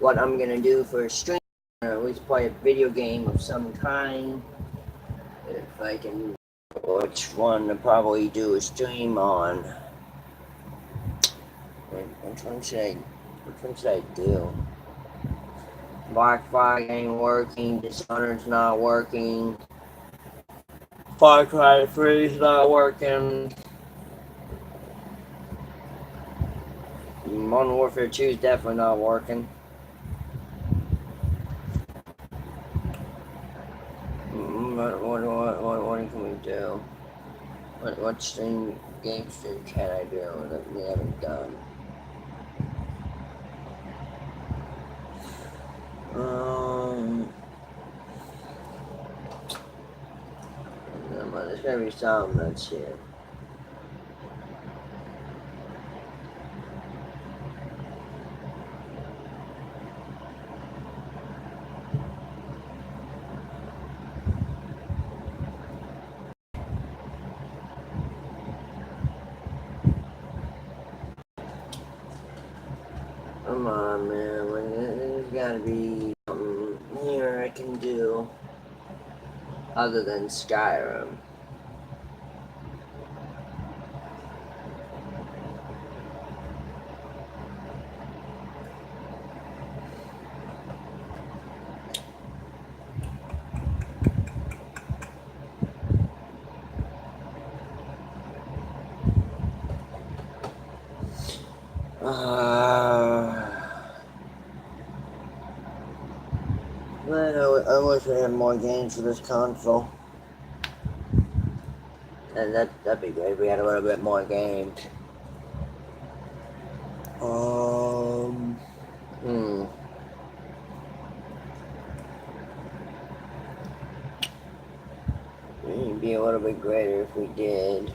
what I'm gonna do for a stream, or at least play a video game of some kind. If I can, which one to probably do a stream on. Which one should I do? Black Flag ain't working, Dishonored's not working, Far Cry 3's not working, Modern Warfare 2 is definitely not working. What can we do? What game stream can I do that we haven't done? There's gotta be something that's here. Come on, man. There's gotta be something here I can do other than Skyrim. Man, I wish we had more games for this console. And that'd be great if we had a little bit more games. It'd be a little bit greater if we did.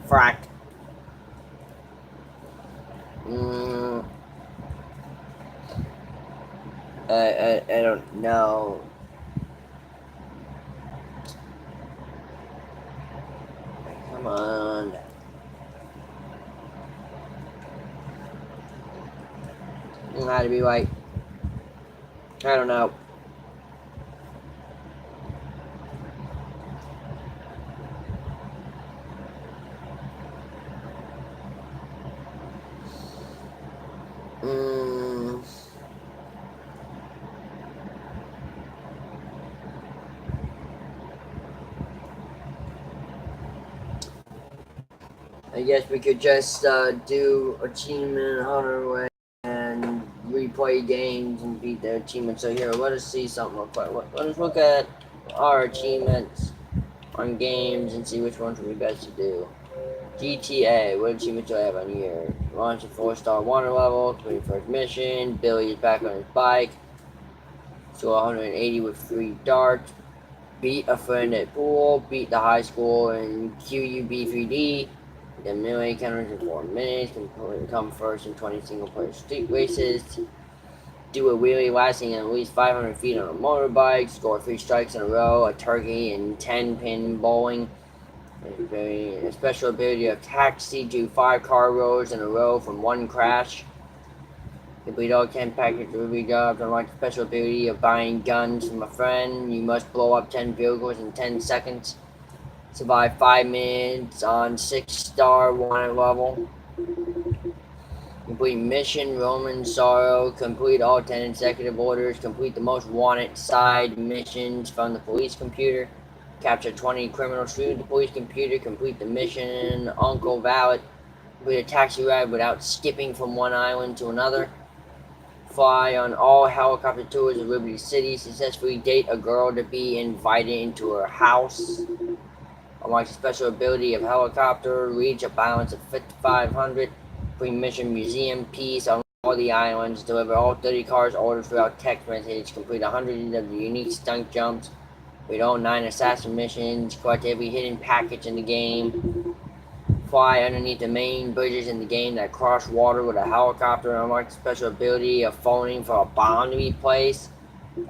Frack. I don't know. Come on. How to be like, I don't know. I guess we could just do Achievement Hunter way and replay games and beat their achievements. So here, let us see something real quick. Let us look at our achievements on games and see which ones would be best to do. GTA, what achievements do I have on here? Launch a 4-star water level, 21st mission, Billy is back on his bike, so 180 with 3 darts, beat a friend at pool, beat the high school in QUB3D, the melee encounters in 4 minutes, come first in 20 single player street races, do a wheelie lasting at least 500 feet on a motorbike, score 3 strikes in a row, a turkey, and 10 pin bowling. A special ability of taxi, do 5 car rolls in a row from 1 crash. Complete all 10 package delivery jobs. Unlock the special ability of buying guns from a friend. You must blow up 10 vehicles in 10 seconds. Survive 5 minutes on 6-star wanted level. Complete mission, Roman Sorrow. Complete all 10 executive orders. Complete the most wanted side missions from the police computer. Capture 20 criminals through the police computer. Complete the mission, Uncle Valet. Complete a taxi ride without skipping from one island to another. Fly on all helicopter tours of Liberty City. Successfully date a girl to be invited into her house. Unlock the special ability of helicopter. Reach a balance of 5,500. Pre-mission museum piece on all the islands. Deliver all 30 cars ordered throughout text message. Complete 100 of the unique stunt jumps. Read all 9 assassin missions. Collect every hidden package in the game. Fly underneath the main bridges in the game that cross water with a helicopter. Unlock the special ability of phoning for a bomb to be placed.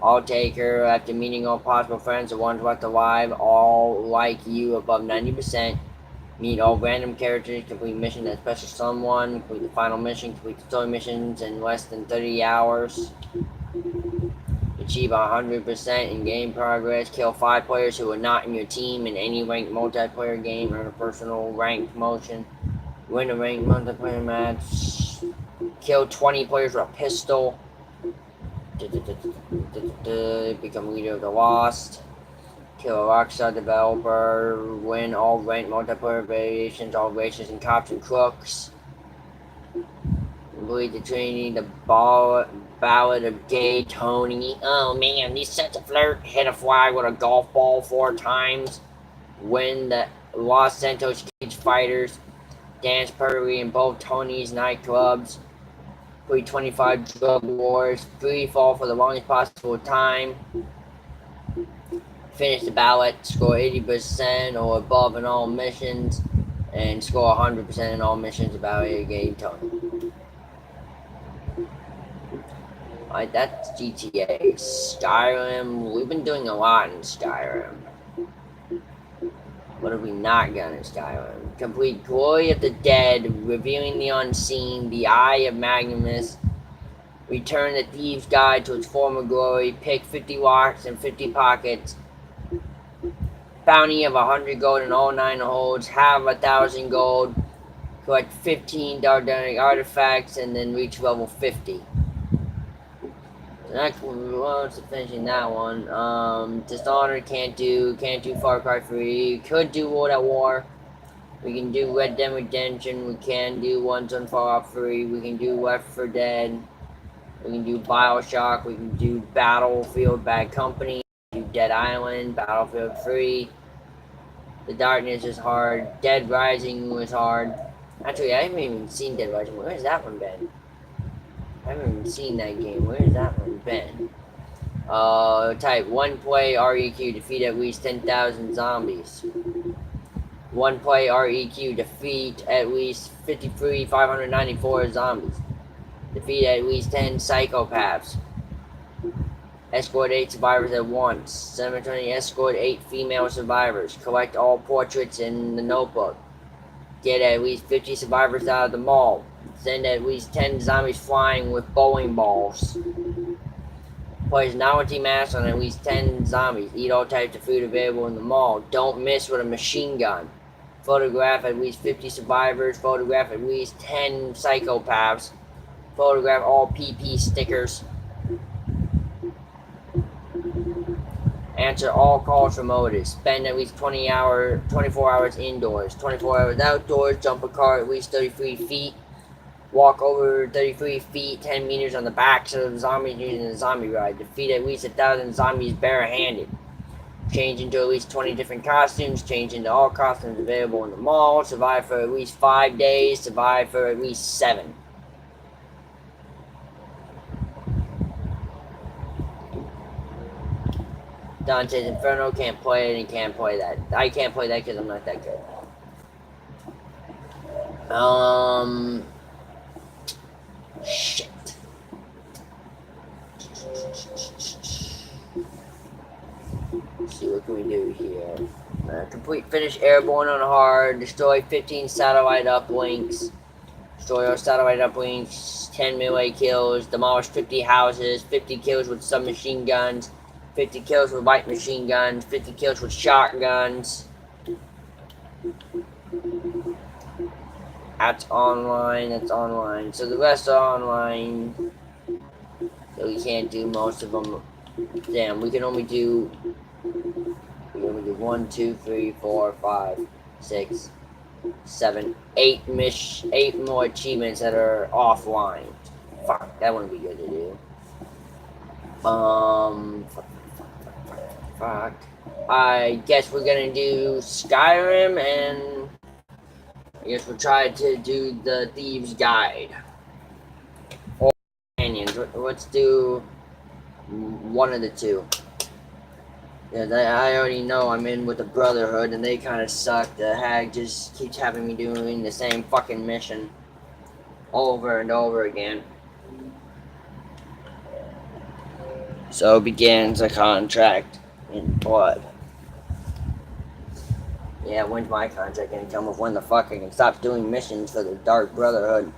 All taker after meeting all possible friends, the ones left alive, all like you above 90%. Meet all random characters, complete mission that special someone, complete the final mission, complete the story missions in less than 30 hours. Achieve 100% in game progress. Kill 5 players who are not in your team in any ranked multiplayer game. Earn a personal rank promotion. Win a ranked multiplayer match. Kill 20 players with a pistol. Become leader of the Lost. Kill a Rockstar developer. Win all ranked multiplayer variations, all races and cops and crooks. Complete the training, the Ballad of Gay Tony. Oh man, these sets of flirt. Hit a fly with a golf ball 4 times. Win the Los Santos Cage Fighters. Dance perfectly in both Tony's nightclubs. Complete 25 drug wars. Free fall for the longest possible time. Finish the ballot. Score 80% or above in all missions. And score 100% in all missions about a Gay Tony. Alright, that's GTA. Skyrim, we've been doing a lot in Skyrim. What have we not done in Skyrim? Complete Glory of the Dead, Reviewing the Unseen, The Eye of Magnus, Return the Thieves' Guide to its former glory, pick 50 locks and 50 pockets, bounty of 100 gold in all 9 holds, have 1,000 gold, collect 15 Dardanic artifacts, and then reach level 50. Next one, once finishing that one, Dishonored can't do Far Cry 3, could do World at War, we can do Red Dead Redemption, we can do Once on Fallout 3, we can do Left 4 Dead, we can do Bioshock, we can do Battlefield Bad Company, do Dead Island, Battlefield 3, The Darkness is hard, Dead Rising was hard, actually I haven't even seen Dead Rising, where's that one been? I haven't even seen that game. Where's that one been? Type 1 play REQ, defeat at least 10,000 zombies. 1 play REQ, defeat at least 594 zombies. Defeat at least 10 psychopaths. Escort 8 survivors at once. Cemetery escort 8 female survivors. Collect all portraits in the notebook. Get at least 50 survivors out of the mall. Send at least 10 zombies flying with bowling balls. Place novelty mask on at least 10 zombies. Eat all types of food available in the mall. Don't miss with a machine gun. Photograph at least 50 survivors. Photograph at least 10 psychopaths. Photograph all PP stickers. Answer all calls from Otis. Spend at least 24 hours indoors. 24 hours outdoors. Jump a car at least 33 feet. Walk over 33 feet, 10 meters on the backs of the zombies using the zombie ride. Defeat at least 1,000 zombies barehanded. Change into at least 20 different costumes. Change into all costumes available in the mall. Survive for at least 5 days. Survive for at least 7. Dante's Inferno, can't play it and can't play that. I can't play that because I'm not that good. Shit. Let's see, what can we do here? Finish Airborne on hard. Destroy 15 satellite uplinks. Destroy all satellite uplinks. 10 melee kills. Demolish 50 houses. 50 kills with submachine guns. 50 kills with light machine guns. 50 kills with shotguns. That's online. So the rest are online. So we can't do most of them. Damn, we can only do 1, 2, 3, 4, 5, 6, 7, 8 more achievements that are offline. Fuck, that wouldn't be good to do. Fuck. I guess we're gonna do Skyrim, and I guess we'll try to do the Thieves' Guide. Or Companions. Let's do one of the two. Yeah, I already know I'm in with the Brotherhood, and they kind of suck. The hag just keeps having me doing the same fucking mission over and over again. So begins a contract in blood. Yeah, when's my contract gonna come up? When the fuck I can stop doing missions for the Dark Brotherhood?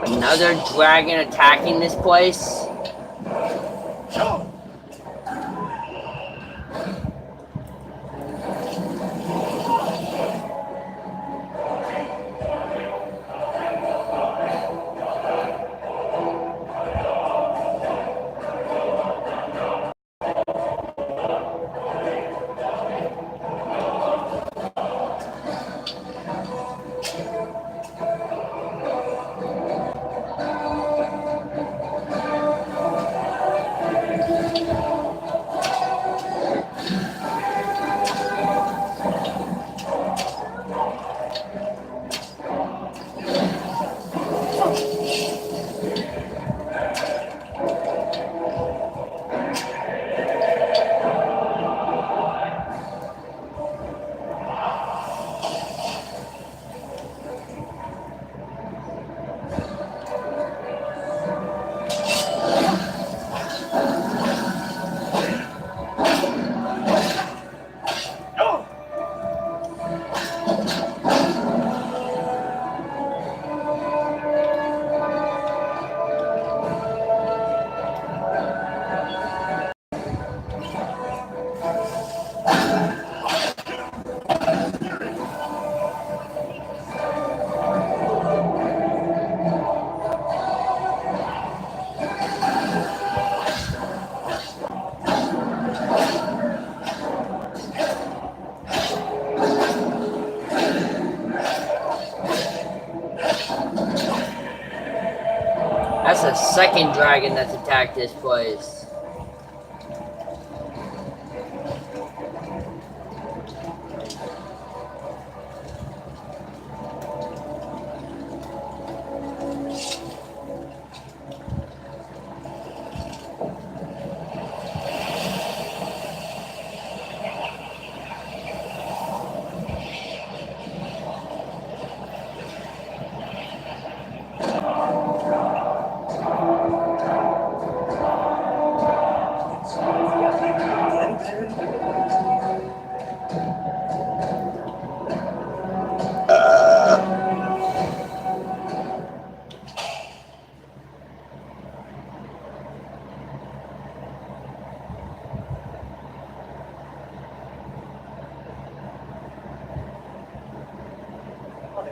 Another dragon attacking this place? That's the second dragon that's attacked this place.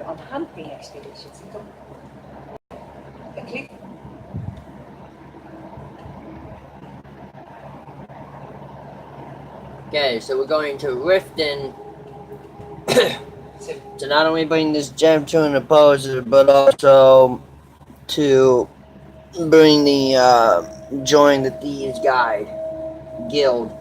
on hunting expeditions into the cliff. Okay, so we're going to Riften to not only bring this gem to an opposer, but also to bring the join the Thieves Guide Guild.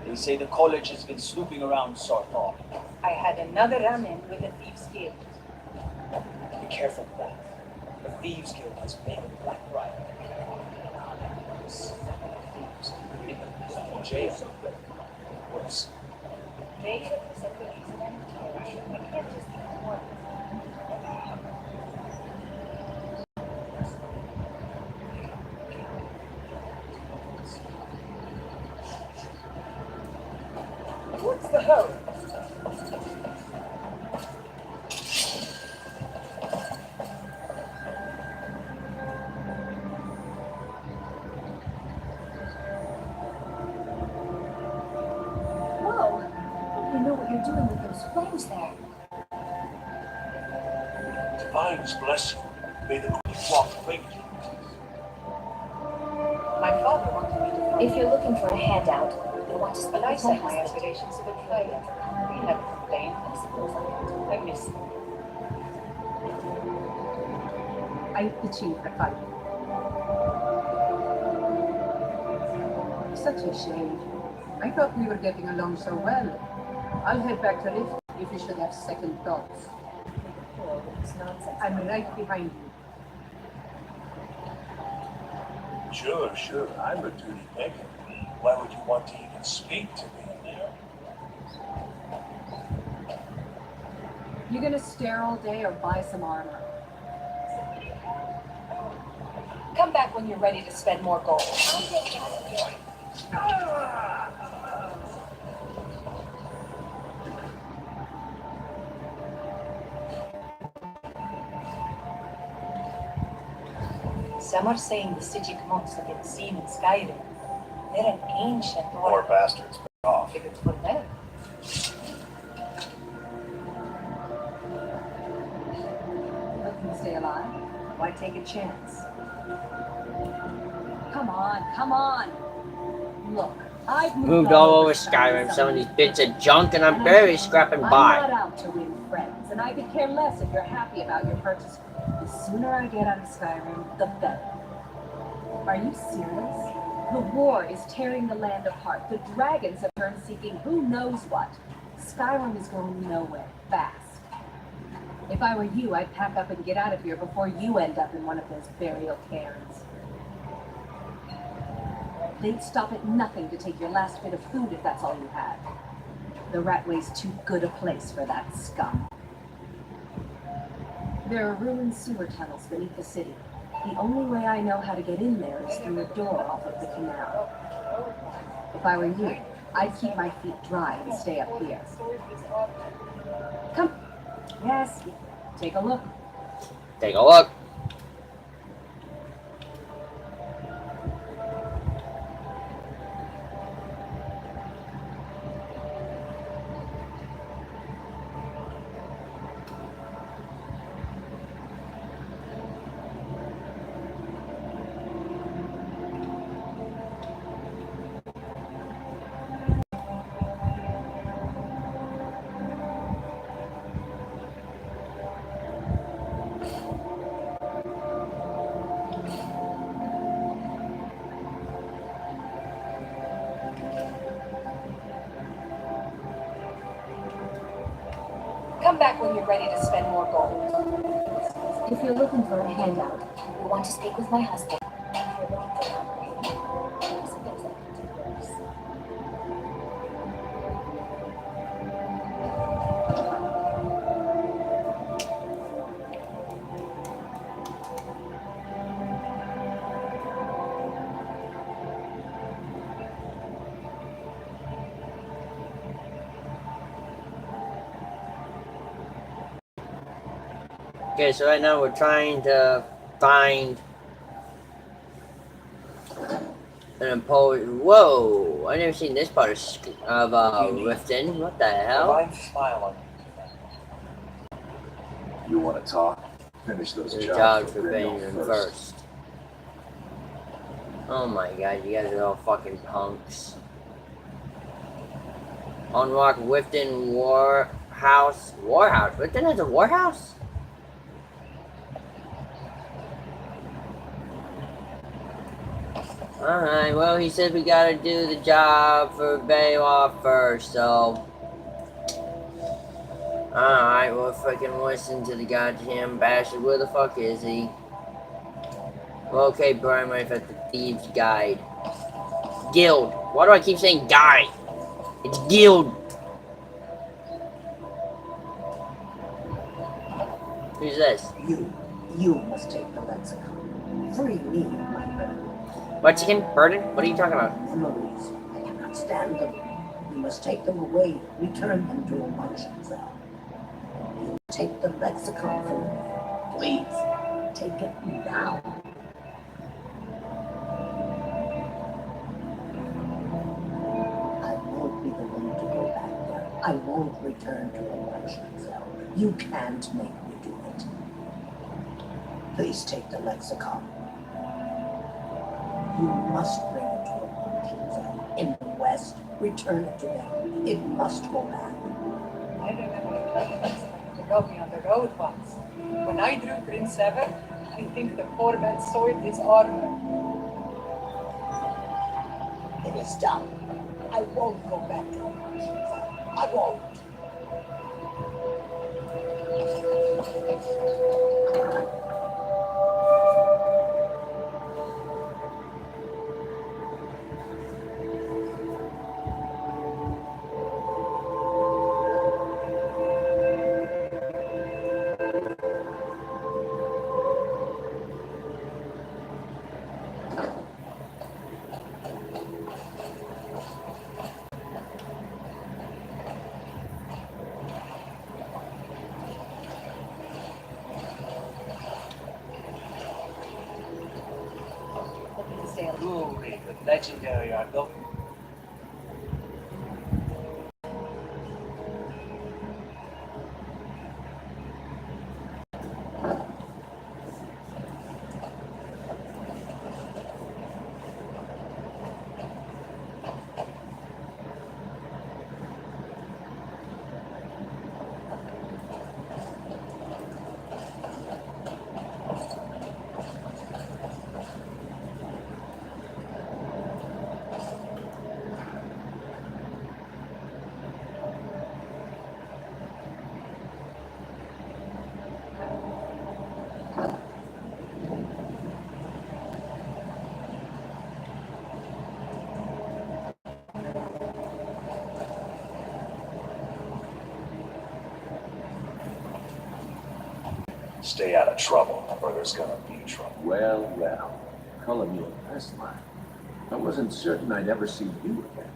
They say the college has been snooping around Sarthal. I had another run-in with the Thieves Guild. Be careful with that. The Thieves Guild has made a black riot. Thieves in the jail. Worse. They represent the reason I'm here. I can't just ignore them. What's the hurry? Whoa! You know what you're doing with those flames there. Divine's blessing. May the good flock thank you. My father wanted me to. If you're looking for a handout, you'll want to speak But I with my sent my husband. aspirations a bit further. He never complained. I suppose I ought I miss him. I itching for fun. Such a shame. I thought we were getting along so well. I'll head back to Rift if you should have second thoughts. to this nonsense. I'm right behind you. Sure. I'm a duty beggar. Why would you want to even speak to me in there? You gonna stare all day or buy some armor? Come back when you're ready to spend more gold. Some are saying the Sijic monks have been seen in Skyrim. They're an ancient Poor order. bastards, back off. Figured for them. Looking to stay alive? Why take a chance? Come on. Look, I've Moved all over Skyrim, some of these bits of junk, and I'm barely scrapping I'm by. not out to win friends, and I could care less if you're happy about your purchase. The sooner I get out of Skyrim, the better. Are you serious? The war is tearing the land apart. The dragons have turned seeking who knows what. Skyrim is going nowhere, fast. If I were you, I'd pack up and get out of here before you end up in one of those burial cairns. They'd stop at nothing to take your last bit of food if that's all you had. The Ratway's too good a place for that scum. There are ruined sewer tunnels beneath the city. The only way I know how to get in there is through a door off of the canal. If I were you, I'd keep my feet dry and stay up here. Come. Yes. Take a look. Take a look. Come back when you're ready to spend more gold. If you're looking for a handout, you'll want to speak with my husband. If you're looking for company, I suppose I can do worse. Okay, so right now we're trying to find an employee. Whoa! I never seen this part of Riften. What the hell? Divine smile on you. You want to talk? Finish those The jobs jobs for for Brynjolf Benjamin first. first. Oh my god, you guys are all fucking punks. Unlock Riften Warhouse. Warhouse? Riften has a warhouse? Alright, well, he said we gotta do the job for Beowulf first, so. Alright, we'll fucking listen to the goddamn bastard. Where the fuck is he? Well, okay, Brian Rife at the Thieves Guide. Guild. Why do I keep saying guide? It's guild. Who's this? You must take the lexicon. Free me of my burden. What, chicken? Burden? What are you talking about? Memories. I cannot stand them. You must take them away. Return them to a punishing cell. You take the lexicon from me. Please, take it now. I won't be the one to go back there. I won't return to a punishing cell. You can't make me do it. Please take the lexicon. You must bring it to a punishing cell. In the West, return it to them. It must go back. I remember a clever to got me on the road once. When I drew Prince Sever, I think the poor man soiled his armor. It is done. I won't go back to the punishing cell. I won't. Glory, the legendary Argo. Stay out of trouble, or there's gonna be trouble. Well. Calling you a pest man. I wasn't certain I'd ever see you again.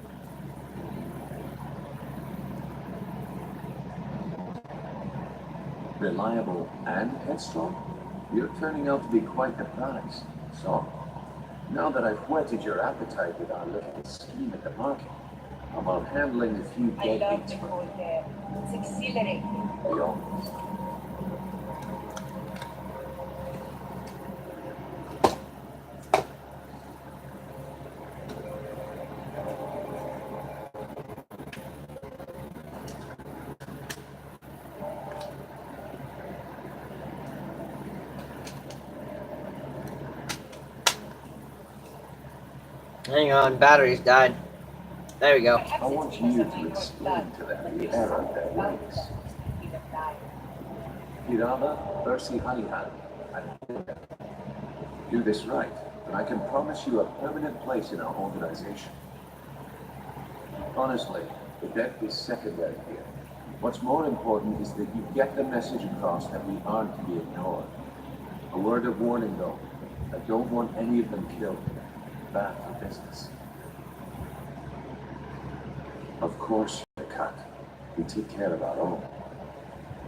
Reliable and headstrong? You're turning out to be quite the prize. So, now that I've whetted your appetite with our little scheme at the market, how about handling a few I love deadbeats the for cold air. It's exhilarating. you? Hang on, batteries died. There we go. I want you to explain to them the error of their ways. Irava, Ursi Halihan, and do this right, and I can promise you a permanent place in our organization. Honestly, the death is secondary here. What's more important is that you get the message across that we aren't to be ignored. A word of warning though, I don't want any of them killed. Bad for business. Of course, you're cut. We take care of our own.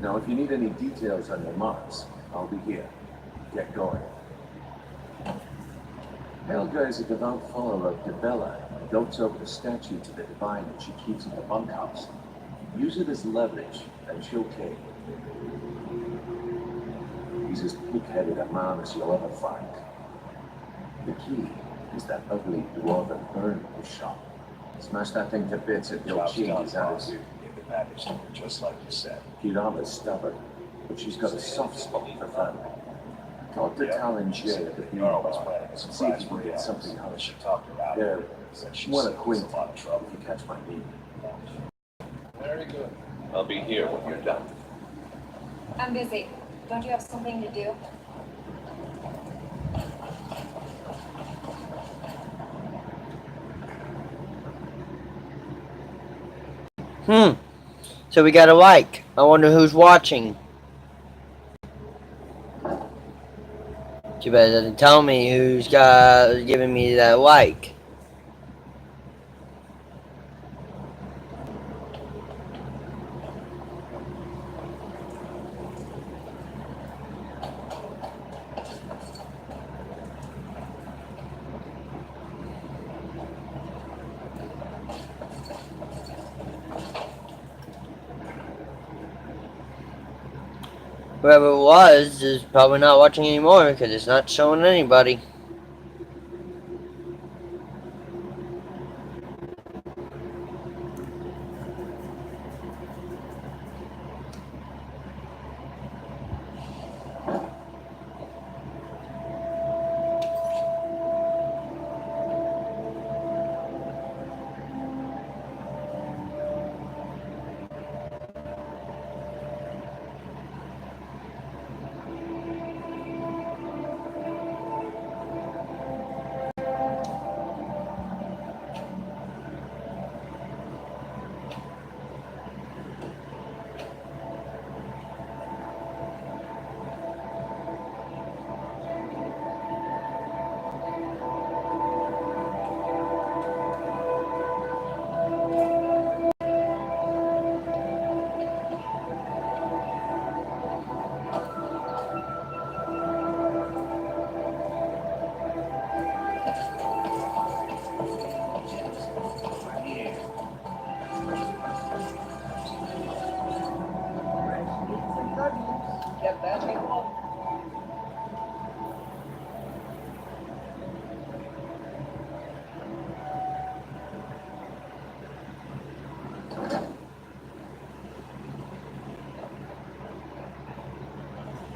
Now, if you need any details on your marks, I'll be here. Get going. Helga is a devout follower of Dibella and dotes over the statue to the divine that she keeps in the bunkhouse. Use it as leverage, and she'll cave. He's as pig-headed a man as you'll ever find. The key is that ugly dwarven urn in his shop. Smash that thing to bits and he'll Job's change done, his boss. attitude. Get the package to her, just like you said. Kirama's stubborn, but she's got a soft spot for family. Talk to Talon Jay at the beer Nora was bar. planning a See if surprise you for can get Rihanna, something out but of she it. talked about They're it. Said she well was in acquainted, a lot of trouble. if you catch my meaning. Very good. I'll be here when you're done. I'm busy. Don't you have something to do? So we got a like. I wonder who's watching. Too bad it doesn't tell me who's giving me that like. Whoever it was is probably not watching anymore because it's not showing anybody. Get that, people?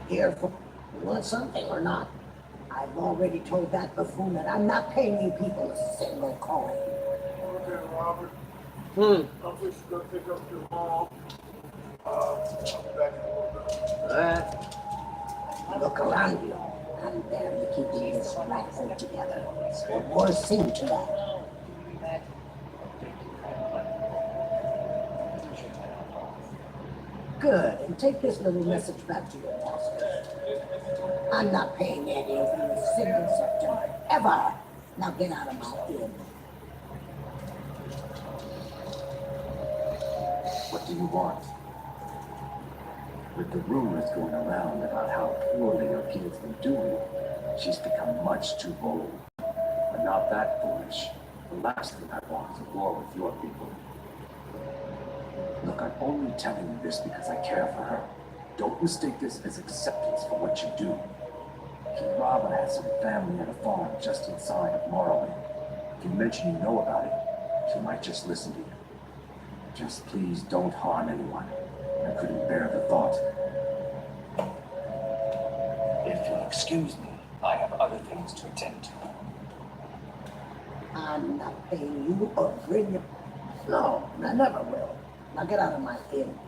Here for you want something or not? I've already told that buffoon that I'm not paying you people a single coin. Okay, Robert. I wish you could pick up your mom. I'll be back in a little bit. Alright. Look around you. I'm barely keeping this rat folk together. Or worse, seem to that. Good, and take this little message back to your masters. I'm not paying any of you a single September, ever. Now get out of my inn. What do you want? With the rumors going around about how poorly your kid's been doing, she's become much too bold. But not that foolish. The last thing I want is a war with your people. Look, I'm only telling you this because I care for her. Don't mistake this as acceptance for what you do. Kirama has some family at a farm just inside of Morrowind. If you mention you know about it, she might just listen to you. Just please don't harm anyone. I couldn't bear the thought. If you'll excuse me, I have other things to attend to. I'm not paying you or bring you. No, I never will. Now get out of my inn.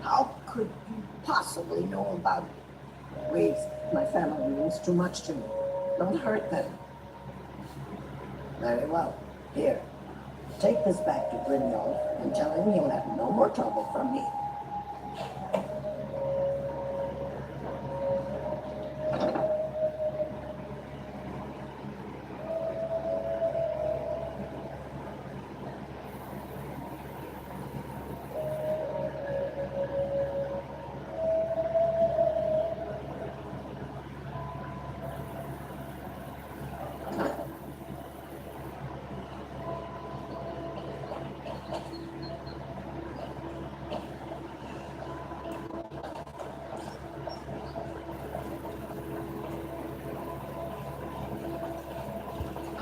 How could you possibly know about it? Wait, my family means too much to me. Don't hurt them. Very well. Here, take this back to Brynjolf and tell him he'll have no more trouble from me.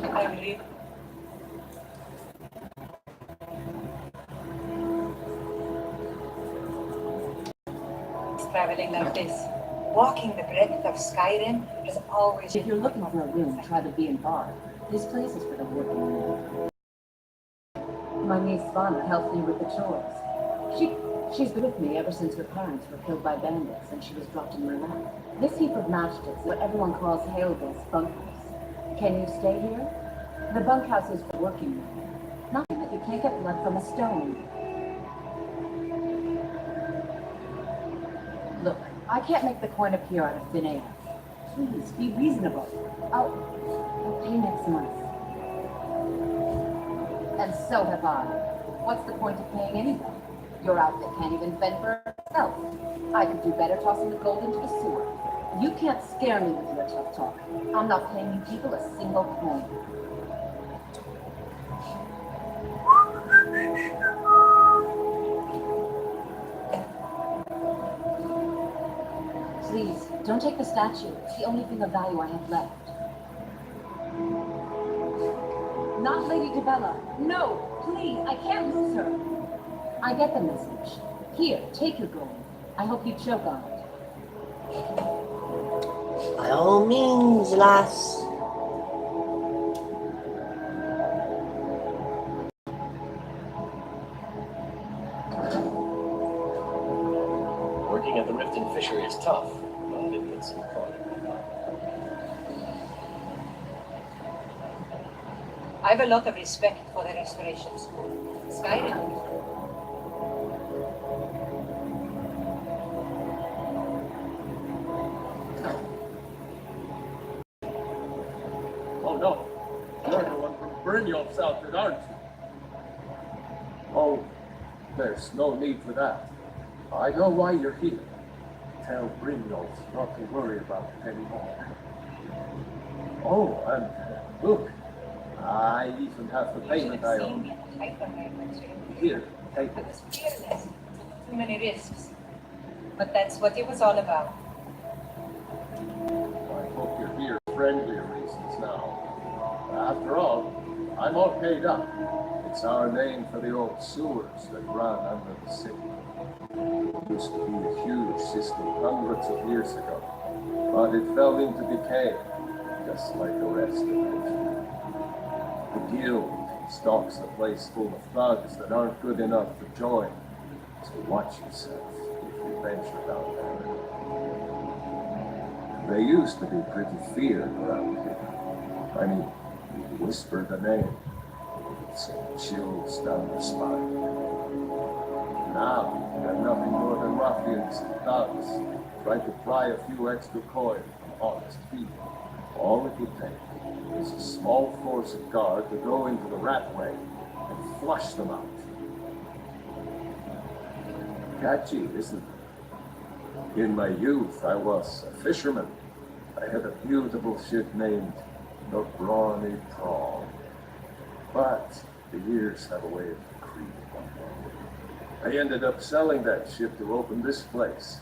I'm really traveling like this. Walking the breadth of Skyrim has always If you're looking for a room, try the B&R. This place is for the working man. My niece Svana helps me with the chores. She's been with me ever since her parents were killed by bandits and she was dropped in my lap. This heap of matchsticks is what everyone calls Hailville's bunkhouse. Can you stay here? The bunkhouse is for working men. Nothing that you can't get blood from a stone. Look, I can't make the coin appear out of thin air. Please, be reasonable. I'll pay next month. And so have I. What's the point of paying anybody? Your outfit can't even fend for itself. I could do better tossing the gold into the sewer. You can't scare me with your tough talk. I'm not paying you people a single coin. Please, don't take the statue. It's the only thing of value I have left. Not Lady Dibella. No, please, I can't lose her. I get the message. Here, take your gold. I hope you choke on it. By all means, lass. Working at the Riften fishery is tough, but it puts some fun. I have a lot of respect for the Restoration School. Skyrim. Oh no, you're the one from Brynjolf's outfit, aren't you? Oh, there's no need for that. I know why you're here. Tell Brynjolf not to worry about it anymore. Oh, and look, I even have the payment I owe. Here, take I it. was fearless, took too many risks. But that's what it was all about. I hope you're here for friendlier reasons now. After all, I'm all paid up. It's our name for the old sewers that run under the city. It used to be a huge system hundreds of years ago, but it fell into decay, just like the rest of it. The guild stocks a place full of thugs that aren't good enough to join, so watch yourself if you venture down there. They used to be pretty feared around here. I mean, you whisper the name, it sent chills down the spine. Now, they're nothing more than ruffians and thugs, trying to pry a few extra coin from honest people. All it would take is a small force of guard to go into the Ratway and flush them out. Catchy, isn't it? In my youth, I was a fisherman. I had a beautiful ship named the Brawny Prawn. But the years have a way of creeping up. I ended up selling that ship to open this place.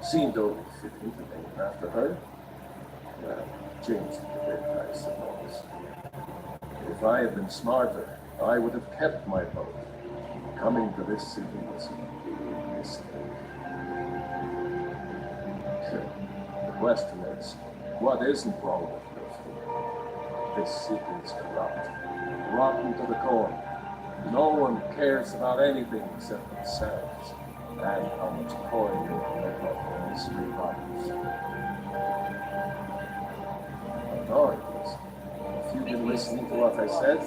Seemed only fitting to name it after her. Well, changed it a bit, I suppose. If I had been smarter, I would have kept my boat. Coming to this city was a big mistake. The question is, what isn't wrong with Riften? This city is corrupt, rotten to the core. No one cares about anything except themselves and how much coin they can make off the mystery robbers. Authorities, if you've been listening to what I said,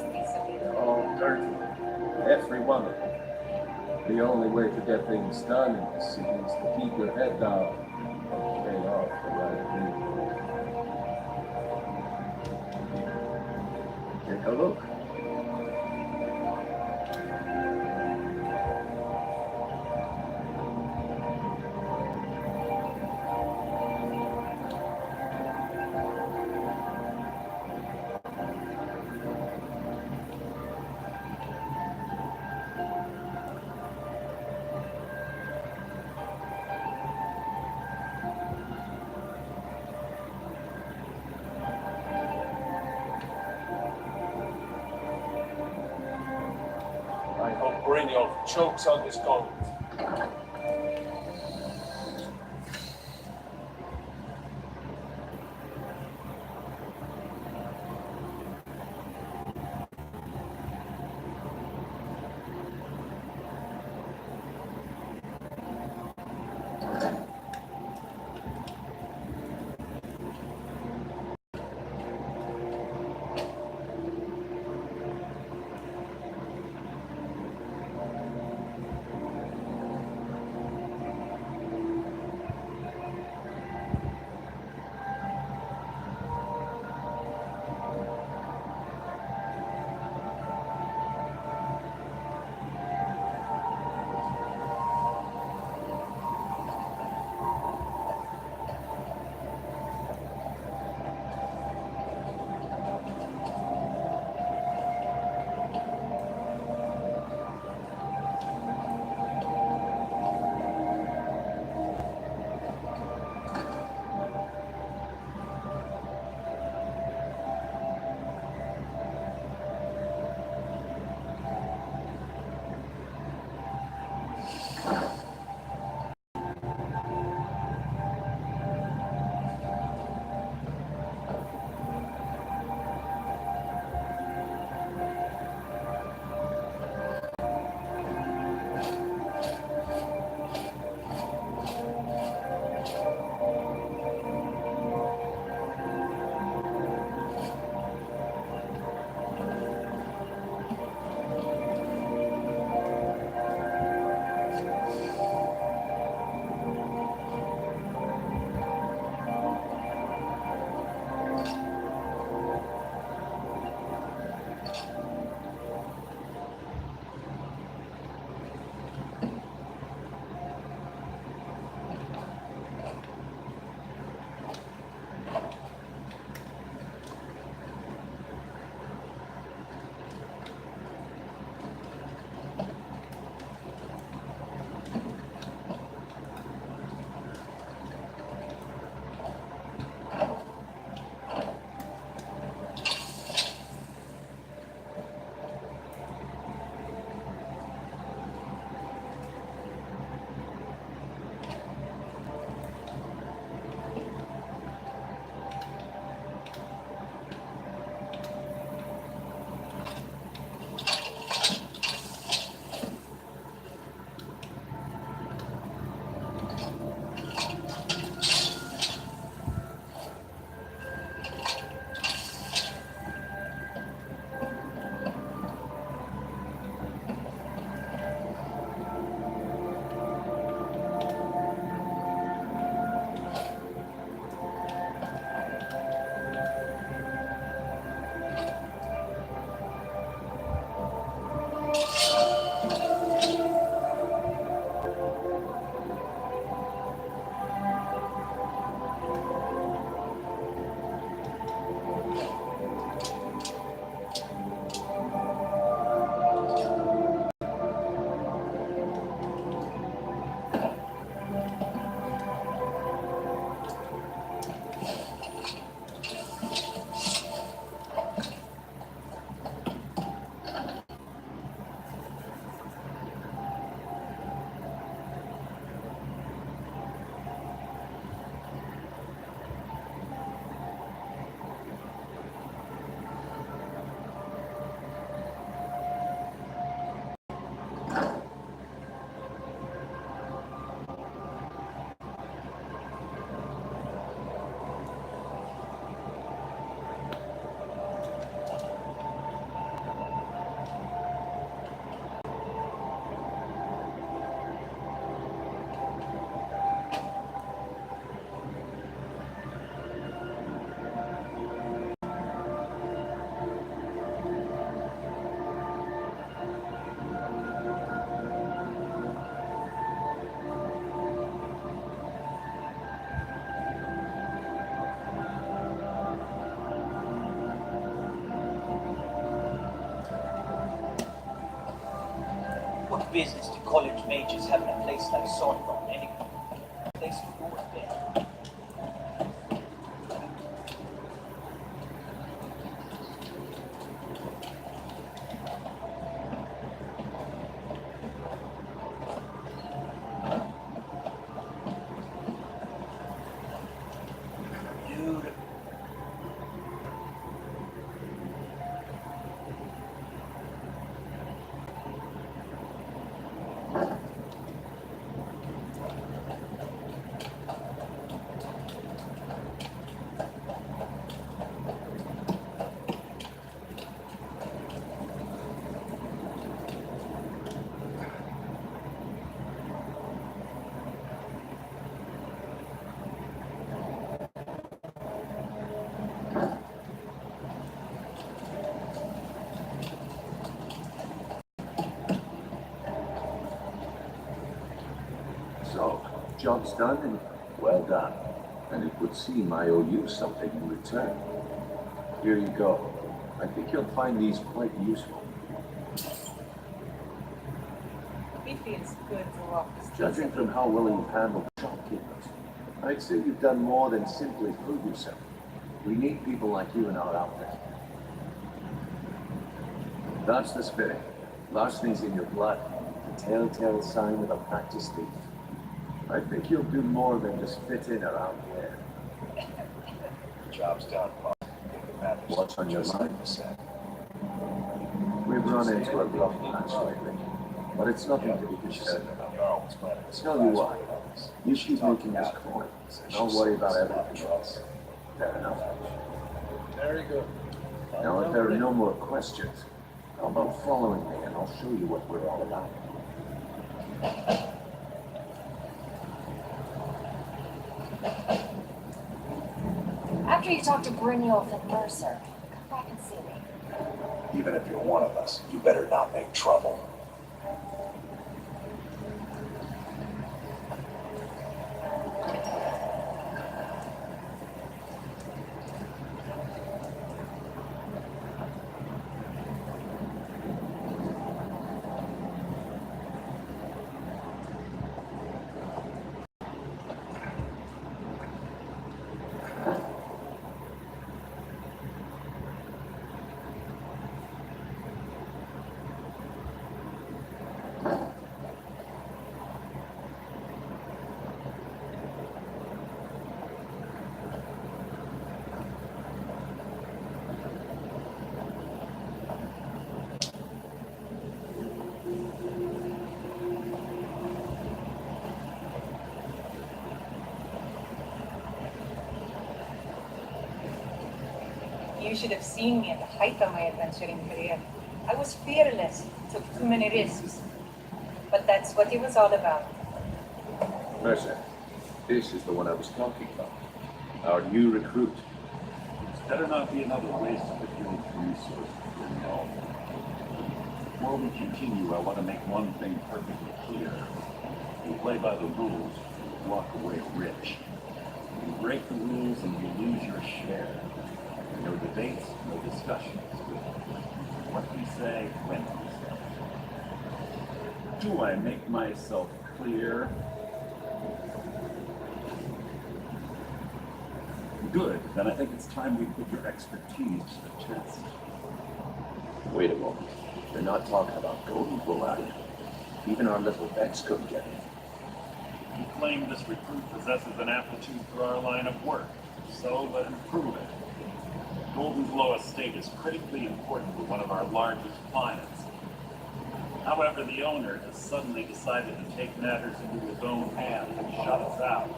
they're all dirty. Every one of them. The only way to get things done in this city is to keep your head down and pay off the right people. Take a look. Brynjolf chokes on this gold. What business do college majors have in a place like Sorbonne anyway? A place to go and bed. job's done, and well done. And it would seem I owe you something in return. Here you go. I think you'll find these quite useful. It feels good to walk the streets. Judging from how well you've handled shopkeepers, I'd say you've done more than simply prove yourself. We need people like you in our outfit. That's the spirit. Larceny's in your blood. The telltale sign of a practiced thief. I think you'll do more than just fit in around here. Job's done, boss. What's on your mind? We've run into a rough patch lately, but it's nothing to be concerned about. Tell you what, you keep making this coin. Don't worry about everything else. Fair enough. Very good. Now, if there are no more questions, how about following me and I'll show you what we're all about. After you talk to Brynjolf and Mercer, come back and see me. Even if you're one of us, you better not make trouble. You should have seen me at the height of my adventuring career. I was fearless, took too many risks. But that's what it was all about. Mercer, this is the one I was talking about. Our new recruit. It's better not be another waste of the guild's resources, no. Before we continue, I want to make one thing perfectly clear. If you play by the rules, you walk away rich. You break the rules and you lose your share. No debates, no discussions. What we say, when we say. Do I make myself clear? Good. Then I think it's time we put your expertise to the test. Wait a moment. They're not talking about Golden Bull, are you? Even our little Vex couldn't get it. You claim this recruit possesses an aptitude for our line of work. So let him prove it. Golden Glow Estate is critically important for one of our largest clients. However, the owner has suddenly decided to take matters into his own hands and shut us out.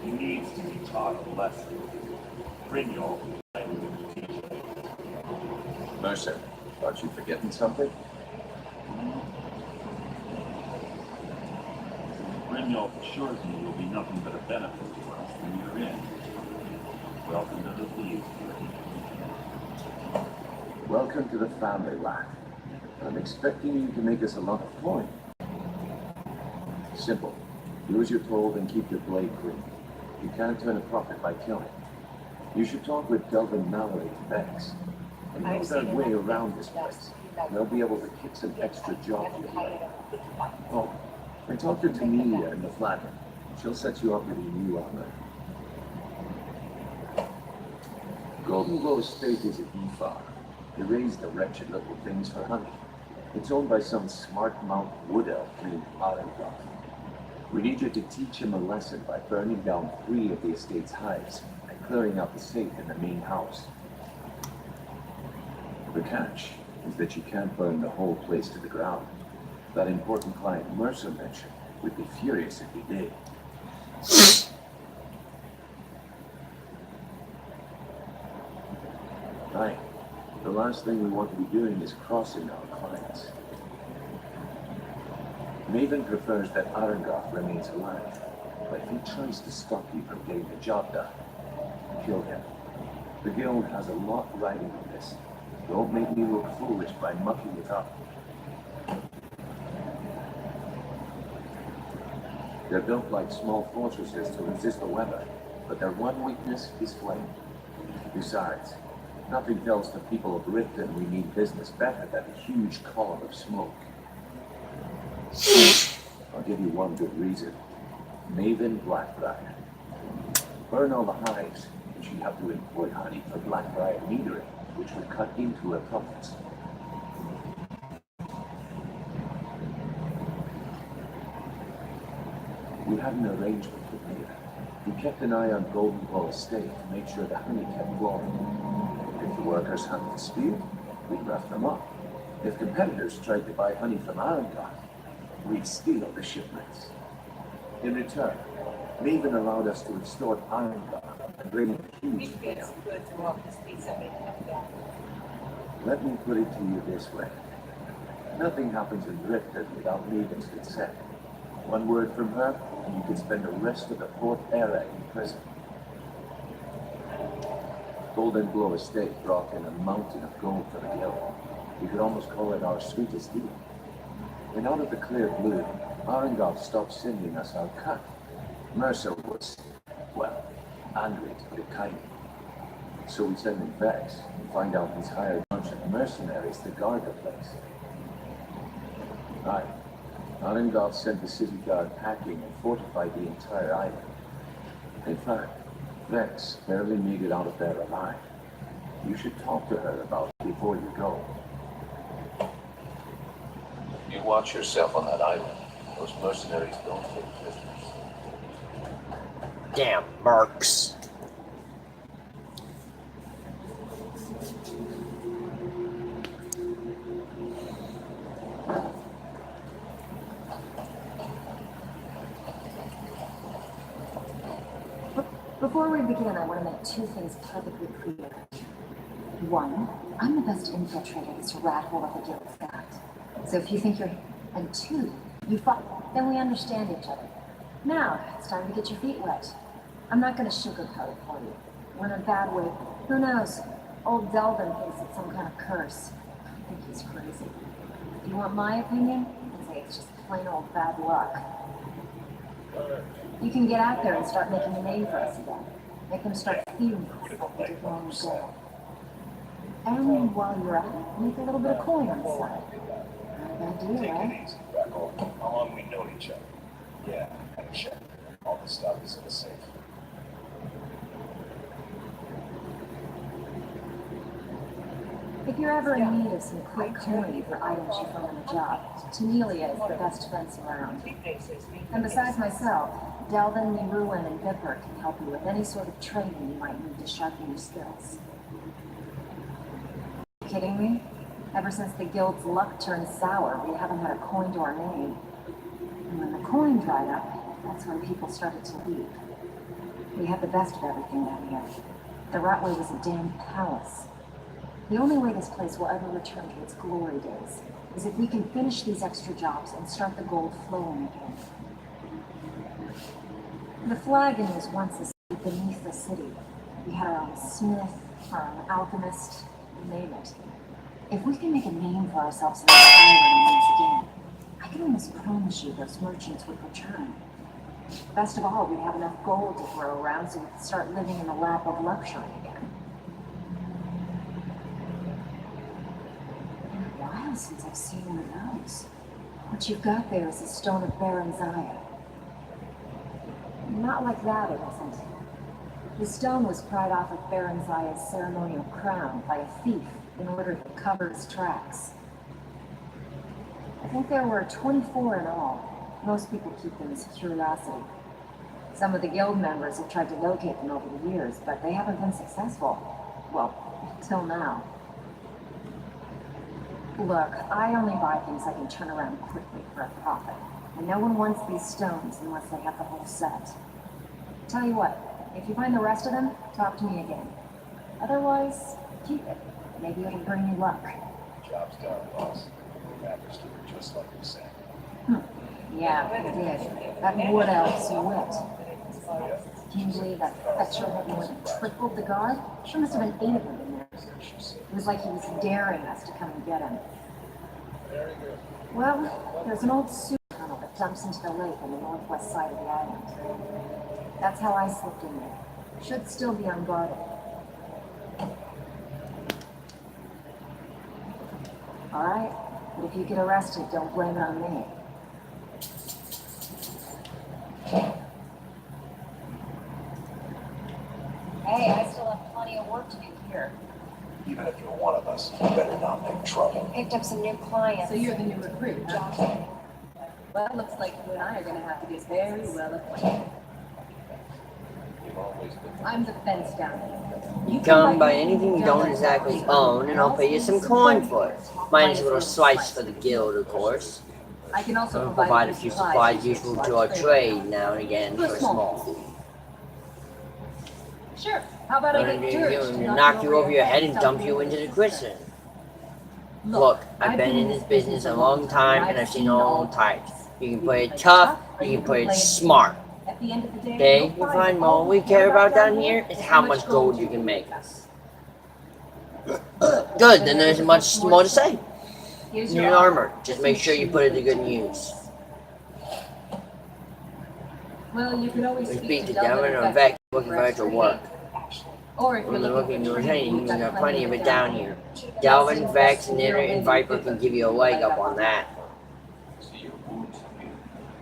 He needs to be taught a lesson. Brynjolf will teach him. Mercer, aren't you forgetting something? Brynjolf assures me you'll be nothing but a benefit to us when you're in. Welcome to the Thieves Guild. Welcome to the family, lad. I'm expecting you to make us a lot of coin. Simple. Do as you're told and keep your blade clean. You can't turn a profit by killing. You should talk with Delvin Mallory to Vex. And know their way around this place. They'll be able to kick some extra jobs your way. Oh, and talk to Tamiya in the Flathead. She'll set you up with your new armor. Golden Glow Estate is a Ifar. They raise the wretched little things for honey. It's owned by some smart mouth wood elf named Arengoth. We need you to teach him a lesson by burning down 3 of the estate's hives and clearing out the safe in the main house. The catch is that you can't burn the whole place to the ground. That important client Mercer mentioned would be furious if you did. Right. The last thing we want to be doing is crossing our clients. Maven prefers that Arengoth remains alive, but if he tries to stop you from getting the job done, kill him. The guild has a lot riding on this. Don't make me look foolish by mucking it up. They're built like small fortresses to resist the weather, but their one weakness is flame. Besides, nothing tells the people of Riften we mean business better than a huge column of smoke. I'll give you one good reason. Maven Blackbriar. Burn all the hives, and she'd have to import honey for Blackbriar metering, which would cut into her profits. We had an arrangement with Maven. We kept an eye on Golden Claw Estate to make sure the honey kept flowing. If the workers hunt the spear, we'd rough them up. If competitors tried to buy honey from Arengard, we'd steal the shipments. In return, Maven allowed us to extort Arengard and bring in a huge It's good to walk the streets of it. Let me put it to you this way. Nothing happens in Riften without Maven's consent. One word from her, and you can spend the rest of the fourth era in prison. Golden Glow Estate brought in a mountain of gold for the guild. You could almost call it our sweetest deal. And out of the clear blue, Arengard stopped sending us our cut. Mercer was, well, angry to put it kindly. So we send him Vex and find out he's hired a bunch of mercenaries to guard the place. Aye. Arengard sent the city guard packing and fortified the entire island. In fact, Vex barely made it out of there alive. You should talk to her about it before you go. You watch yourself on that island. Those mercenaries don't take prisoners. Damn mercs. Before we begin, I want to make two things perfectly clear. One, I'm the best infiltrator this rat hole of a guild's got. So if you think you're... And two, you fought, then we understand each other. Now, it's time to get your feet wet. I'm not going to sugarcoat it for you. We're in a bad way. Who knows? Old Delvin thinks it's some kind of curse. I think he's crazy. If you want my opinion, I'd say it's just plain old bad luck. You can get out there and start making a name for us again. Make them start feeling what we did long ago. And while you're at it, make a little bit of coin on the side. Not a bad deal, Take right? it easy, Beckel. How long we know each other? Yeah, and check. All the stuff is in the safe. If you're ever in need of some quick coin for items you find on the job, Tanelia is the best fence around. And besides myself, Delvin, Niruin, and Vipper can help you with any sort of training you might need to sharpen your skills. Kidding me? Ever since the guild's luck turned sour, we haven't had a coin to our name. And when the coin dried up, that's when people started to leave. We had the best of everything down here. The Ratway was a damn palace. The only way this place will ever return to its glory days is if we can finish these extra jobs and start the gold flowing again. The Flagon was once a city beneath the city. We had our own smith, our own alchemist, you name it. If we can make a name for ourselves in the Skyrim once again, I can almost promise you those merchants would return. Best of all, we'd have enough gold to throw around so we could start living in the lap of luxury again. Since I've seen one of those. What you've got there is the stone of Baron Zaya. Not like that, it isn't. The stone was pried off of Baron Zaya's ceremonial crown by a thief in order to cover his tracks. I think there were 24 in all. Most people keep them as a curiosity. Some of the guild members have tried to locate them over the years, but they haven't been successful. Well, until now. Look, I only buy things I can turn around quickly for a profit. And no one wants these stones unless they have the whole set. Tell you what, if you find the rest of them, talk to me again. Otherwise, keep it. Maybe it'll bring you luck. Job's done, boss. Matters to her just like you said. Yeah, it did. That wood elf's wit. Can you believe that Fetcher had more than tripled the guard? Sure must have been 8 of them in there. It was like he was daring us to come and get him. Well, there's an old sewer tunnel that dumps into the lake on the northwest side of the island. That's how I slipped in there. Should still be unguarded. Alright, but if you get arrested, don't blame it on me. Hey, I still have plenty of work to do here. Even if you're one of us, you better not make trouble. Picked up some new clients. So you're the new recruit, huh? Well, it looks like you and I are going to have to get very well acquainted. You've always been. I'm the fence down here. You come by anything you don't exactly own, and I'll pay you some coin for it. Minus a little slice for the guild, of course. I can also I'll provide a few supplies useful to our trade now and again for a small fee. Sure. How about I What get do George to to knock you over your head and dump you into the quicksand? Look, I've been in this business a long time, and I've seen all types. You can play it tough, you can play it smart. At the end of the day, Okay, you find all we care about down here is how much gold you can make us. Good, then there's much more to say. Here's New your armor, just make sure you put it to good use. Well, you can always We speak beat to the Delvin governor and of Vex Vex looking for extra work. Or if When you're they're looking for to retain, we've you got got plenty of it down here. Delvin, Vex, Nitter, and Viper can give you a leg up on that. See your wounds.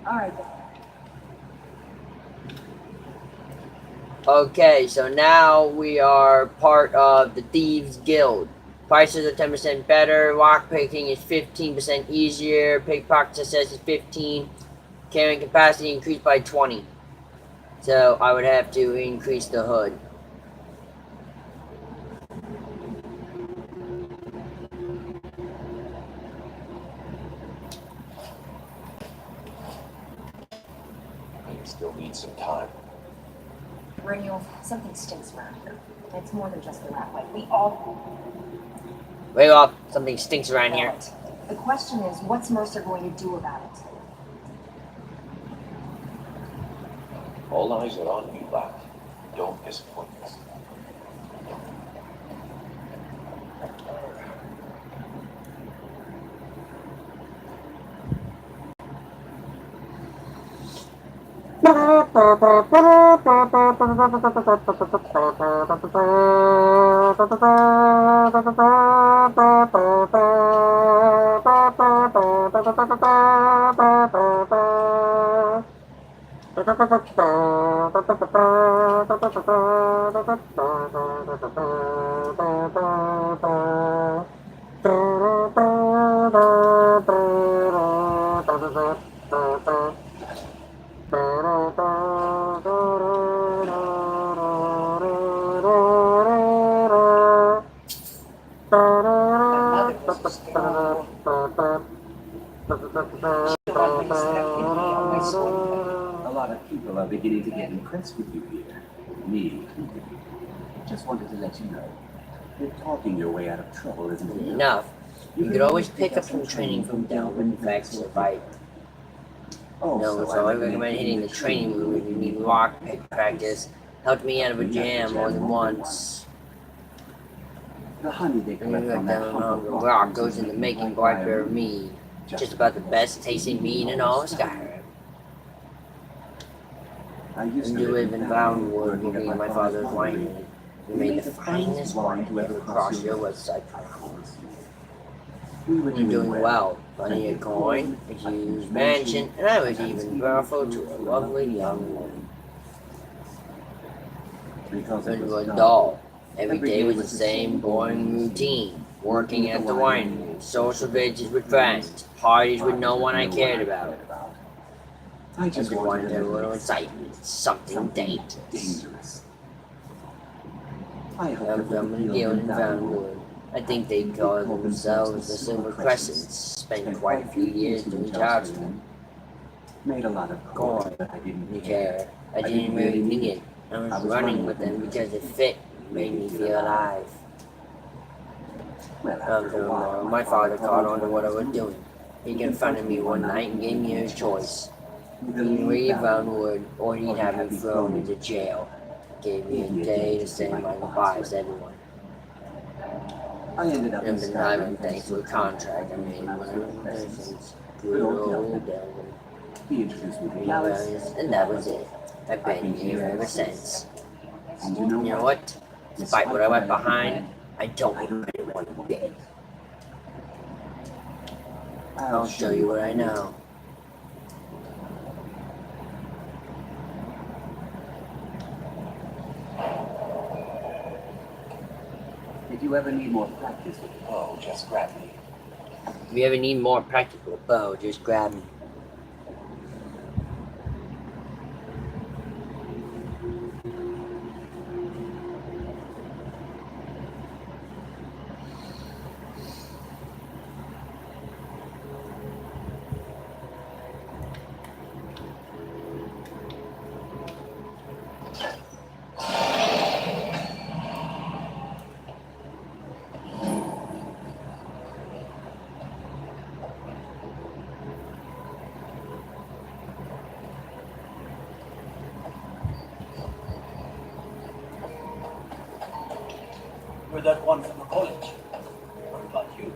All right, then. Okay, so now we are part of the Thieves Guild. Prices are 10% better, lockpicking is 15% easier, pickpocket success is 15, carrying capacity increased by 20. So I would have to increase the hood. You still need some time. Renewal, something stinks around here. It's more than just the rat wipe. We all Wait up, something stinks around know here. it. The question is, what's Mercer going to do about it? All eyes are on you, lad. Don't disappoint us. My mother was a strong woman. She always stepped in me, always spoke for me. A lot of people are beginning to get impressed with you here. Me. Just wanted to let you know that talking your way out of trouble isn't Enough. You could always pick up some training from Delvin, Vex, or Viper. No, so I recommend hitting the training room if you need lockpick practice. Helped me out of a jam more than once. The honey they And collect you from got that down on humble the rock rock goes into making Blackbear mead. Just about the best tasting mead in all of Skyrim. I used And to you live in Valenwood, Valenwood, working at my father's winery. We made the finest wine to ever cross your website. We were You're doing well. Plenty of coin, a huge mansion, and I was even powerful to a lovely young woman. Because It was dull. Every day was the same boring routine. Working at the winery, social visits with friends, parties with no one I cared about. I I just just wanted wanted a little excitement, something dangerous. dangerous. I hope I'm from the guild in Valenwood. I think they call themselves the Silver Crescents. Spent quite a few years doing jobs for them. Made a lot of Coin, but I didn't didn't care. I didn't really need it. I was running with them because it fit, made me feel alive. Well, After a while, my father caught on to what I was doing. He confronted me one night and gave me his choice. He'd leave Valenwood or he'd have me thrown into jail. Gave me a day to say my goodbyes to everyone. I ended up in And been diving Skyrim thanks to a contract I made when I was in prison. Good old Delvin. He introduced me to And that was it. I've been here ever since. And You know what? Despite what I left behind, I don't regret it one bit. I'll show you what I know. If you ever need more practice with the bow, just grab me. If you ever need more practical bow, just grab me. You're that one from the college. What about you?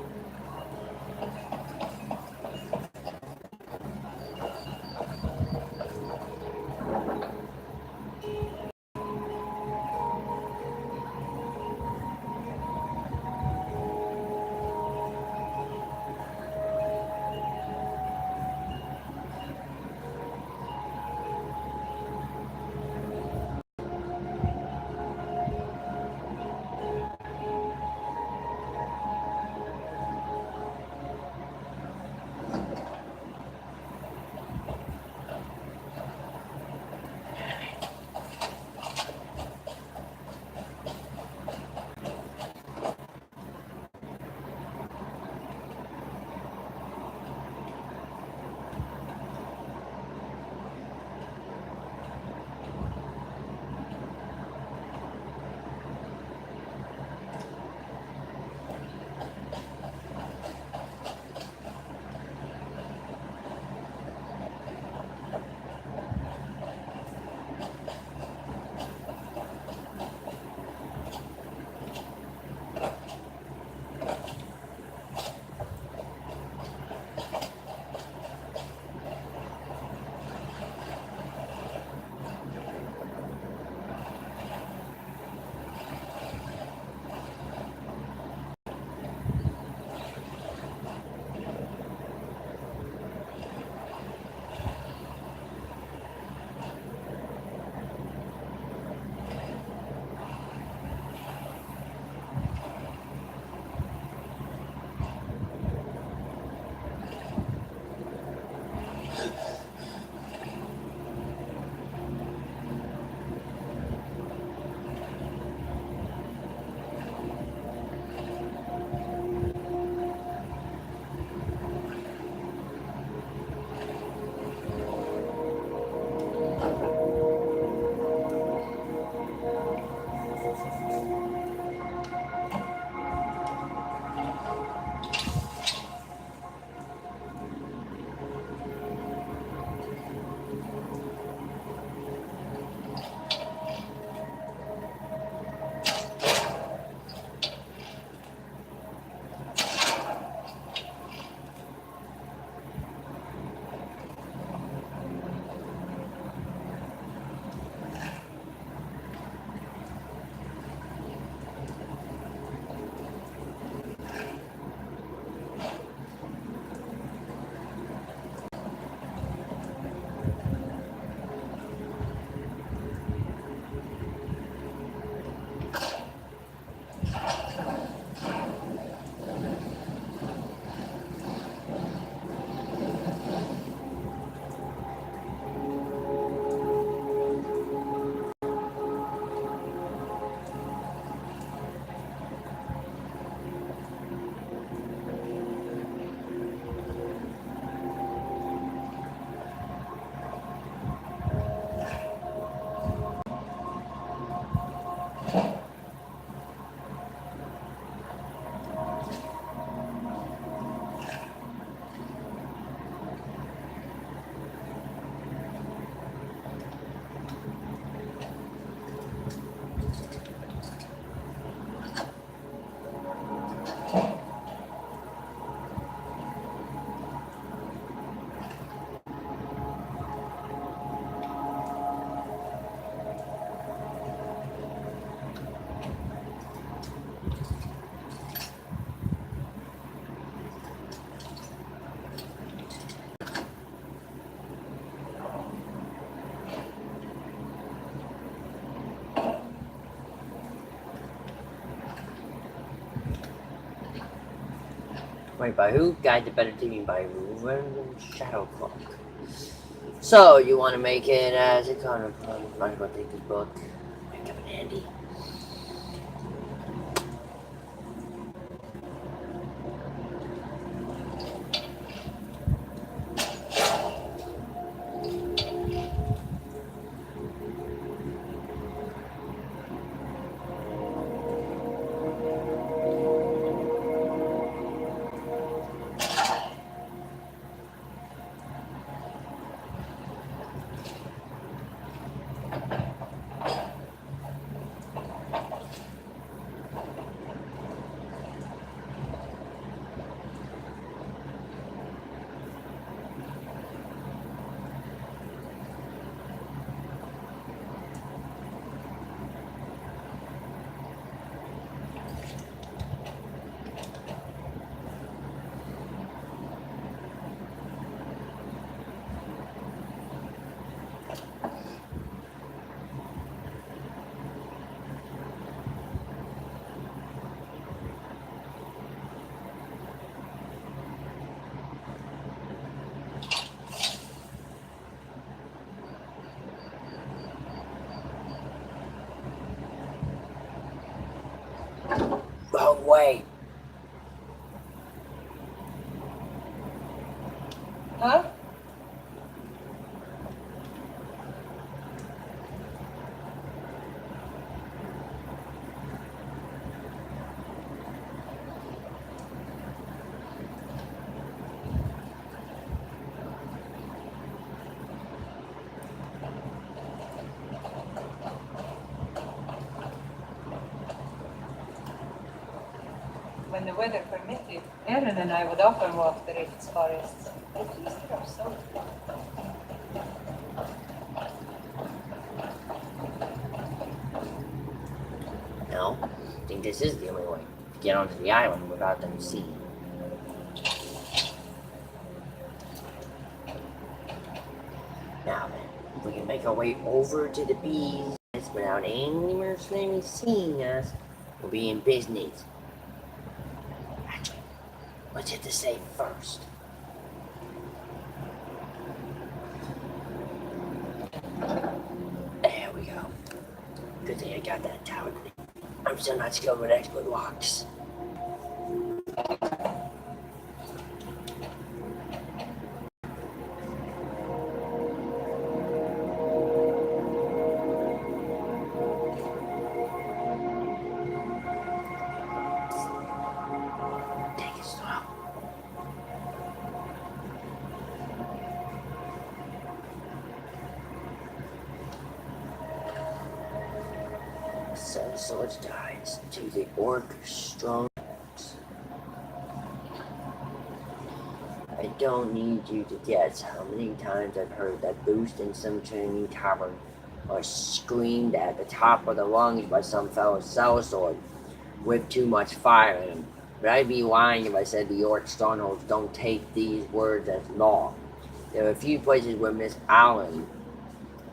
Wait, by who? Guide the better team by Random Shadowcloak. So, you want to make it as a kind of... might as well take this book. Might come in handy. Wrong way. Huh? When the weather permitted, Aaron and I would often walk the Rift's forests. At least they are so No, I think this is the only way to get onto the island without them seeing. Now then, if we can make our way over to the bees without any mercenaries seeing us, we'll be in business. Actually, let's hit the safe first. There we go. Good thing I got that tower. I'm still not skilled with expert locks. Take it slow. Seven swords dies to the orc strong. I don't need you to guess how many times I've heard that boast in some Chinese tavern, or screamed at the top of the lungs by some fellow sellsword with too much fire in him. But I'd be lying if I said the orc strongholds don't take these words as law. There are a few places where Miss Allen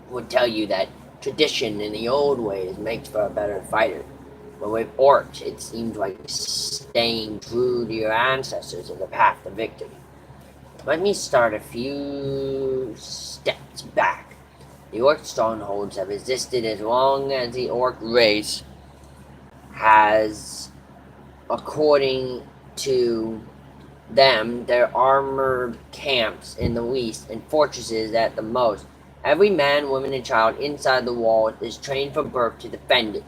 would tell you that tradition in the old ways makes for a better fighter. But with orcs, it seems like staying true to your ancestors is the path to victory. Let me start a few steps back. The orc strongholds have existed as long as the orc race has, according to them, their armored camps in the west and fortresses at the most. Every man, woman, and child inside the walls is trained from birth to defend it.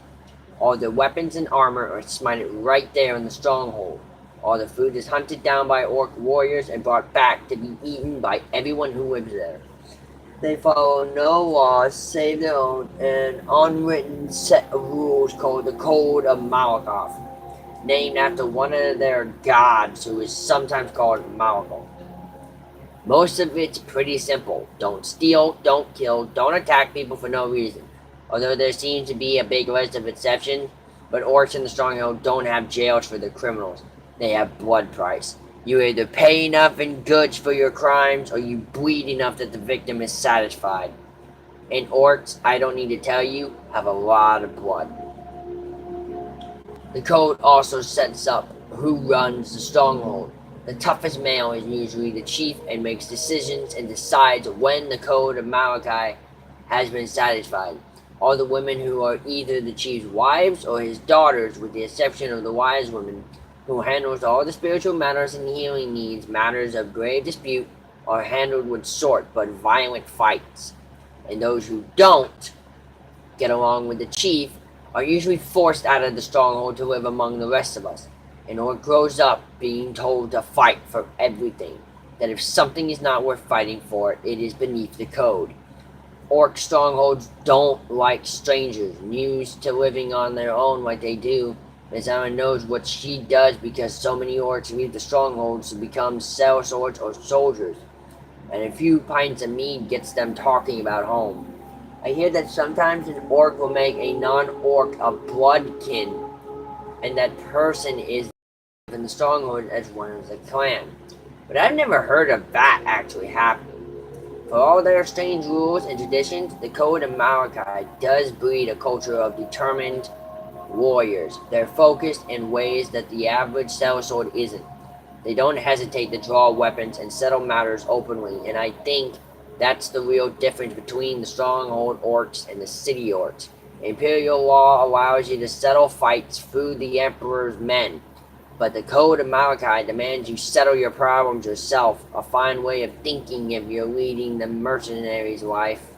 All their weapons and armor are smited right there in the stronghold. All the food is hunted down by orc warriors and brought back to be eaten by everyone who lives there. They follow no laws save their own, an unwritten set of rules called the Code of Malakoff, named after one of their gods who is sometimes called Malakov. Most of it's pretty simple. Don't steal, don't kill, don't attack people for no reason. Although there seems to be a big list of exceptions, but orcs in the stronghold don't have jails for their criminals. They have blood price. You either pay enough in goods for your crimes, or you bleed enough that the victim is satisfied. And orcs, I don't need to tell you, have a lot of blood. The code also sets up who runs the stronghold. The toughest male is usually the chief and makes decisions and decides when the code of Malachi has been satisfied. All the women who are either the chief's wives or his daughters, with the exception of the wise woman, who handles all the spiritual matters and healing needs, matters of grave dispute, are handled with short but violent fights. And those who don't get along with the chief are usually forced out of the stronghold to live among the rest of us. An orc grows up being told to fight for everything, that if something is not worth fighting for, it is beneath the code. Orc strongholds don't like strangers, used to living on their own like they do. Miss Emma knows what she does because so many orcs leave the strongholds to become sellswords or soldiers, and a few pints of mead gets them talking about home. I hear that sometimes an orc will make a non-orc a bloodkin, and that person is in the stronghold as one of the clan. But I've never heard of that actually happening. For all their strange rules and traditions, the Code of Malachi does breed a culture of determined warriors. They're focused in ways that the average sellsword isn't. They don't hesitate to draw weapons and settle matters openly, and I think that's the real difference between the stronghold orcs and the city orcs. Imperial law allows you to settle fights through the Emperor's men, but the Code of Malachi demands you settle your problems yourself, a fine way of thinking if you're leading the mercenary's life.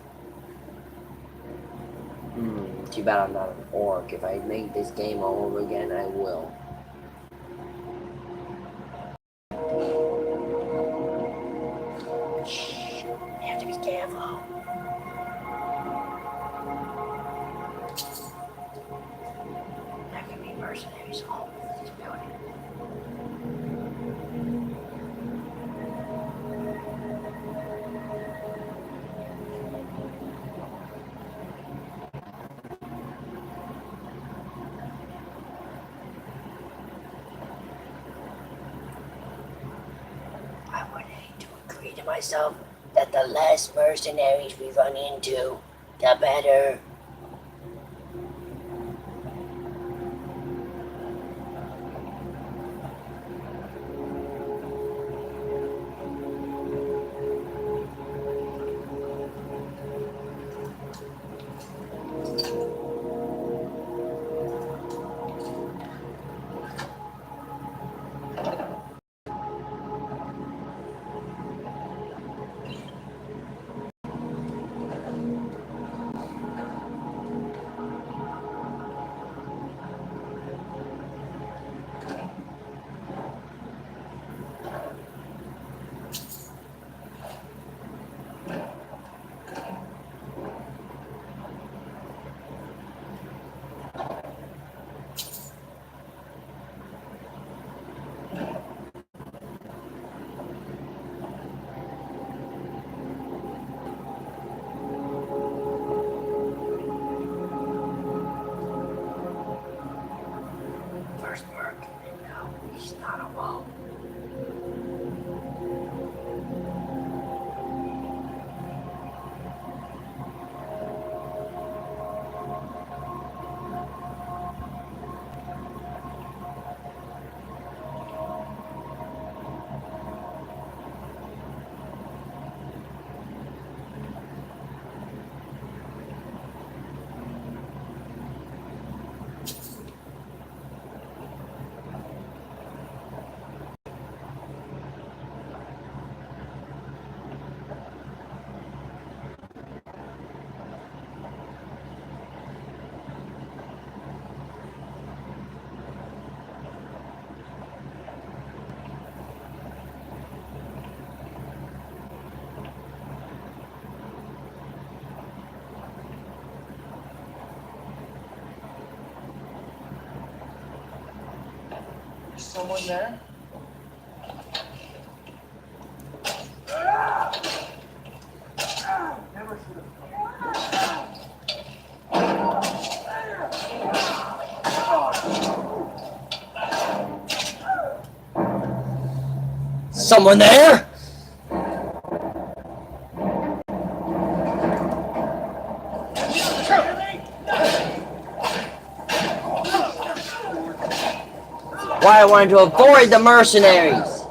Too bad I'm not an orc. If I make this game all over again, I will. Shh, you have to be careful. There can be mercenaries all over this building. I would hate to agree to myself that the less mercenaries we run into, the better. First work, and now he's not alone. Someone there? Never should have. Someone there? Why I wanted to avoid the mercenaries.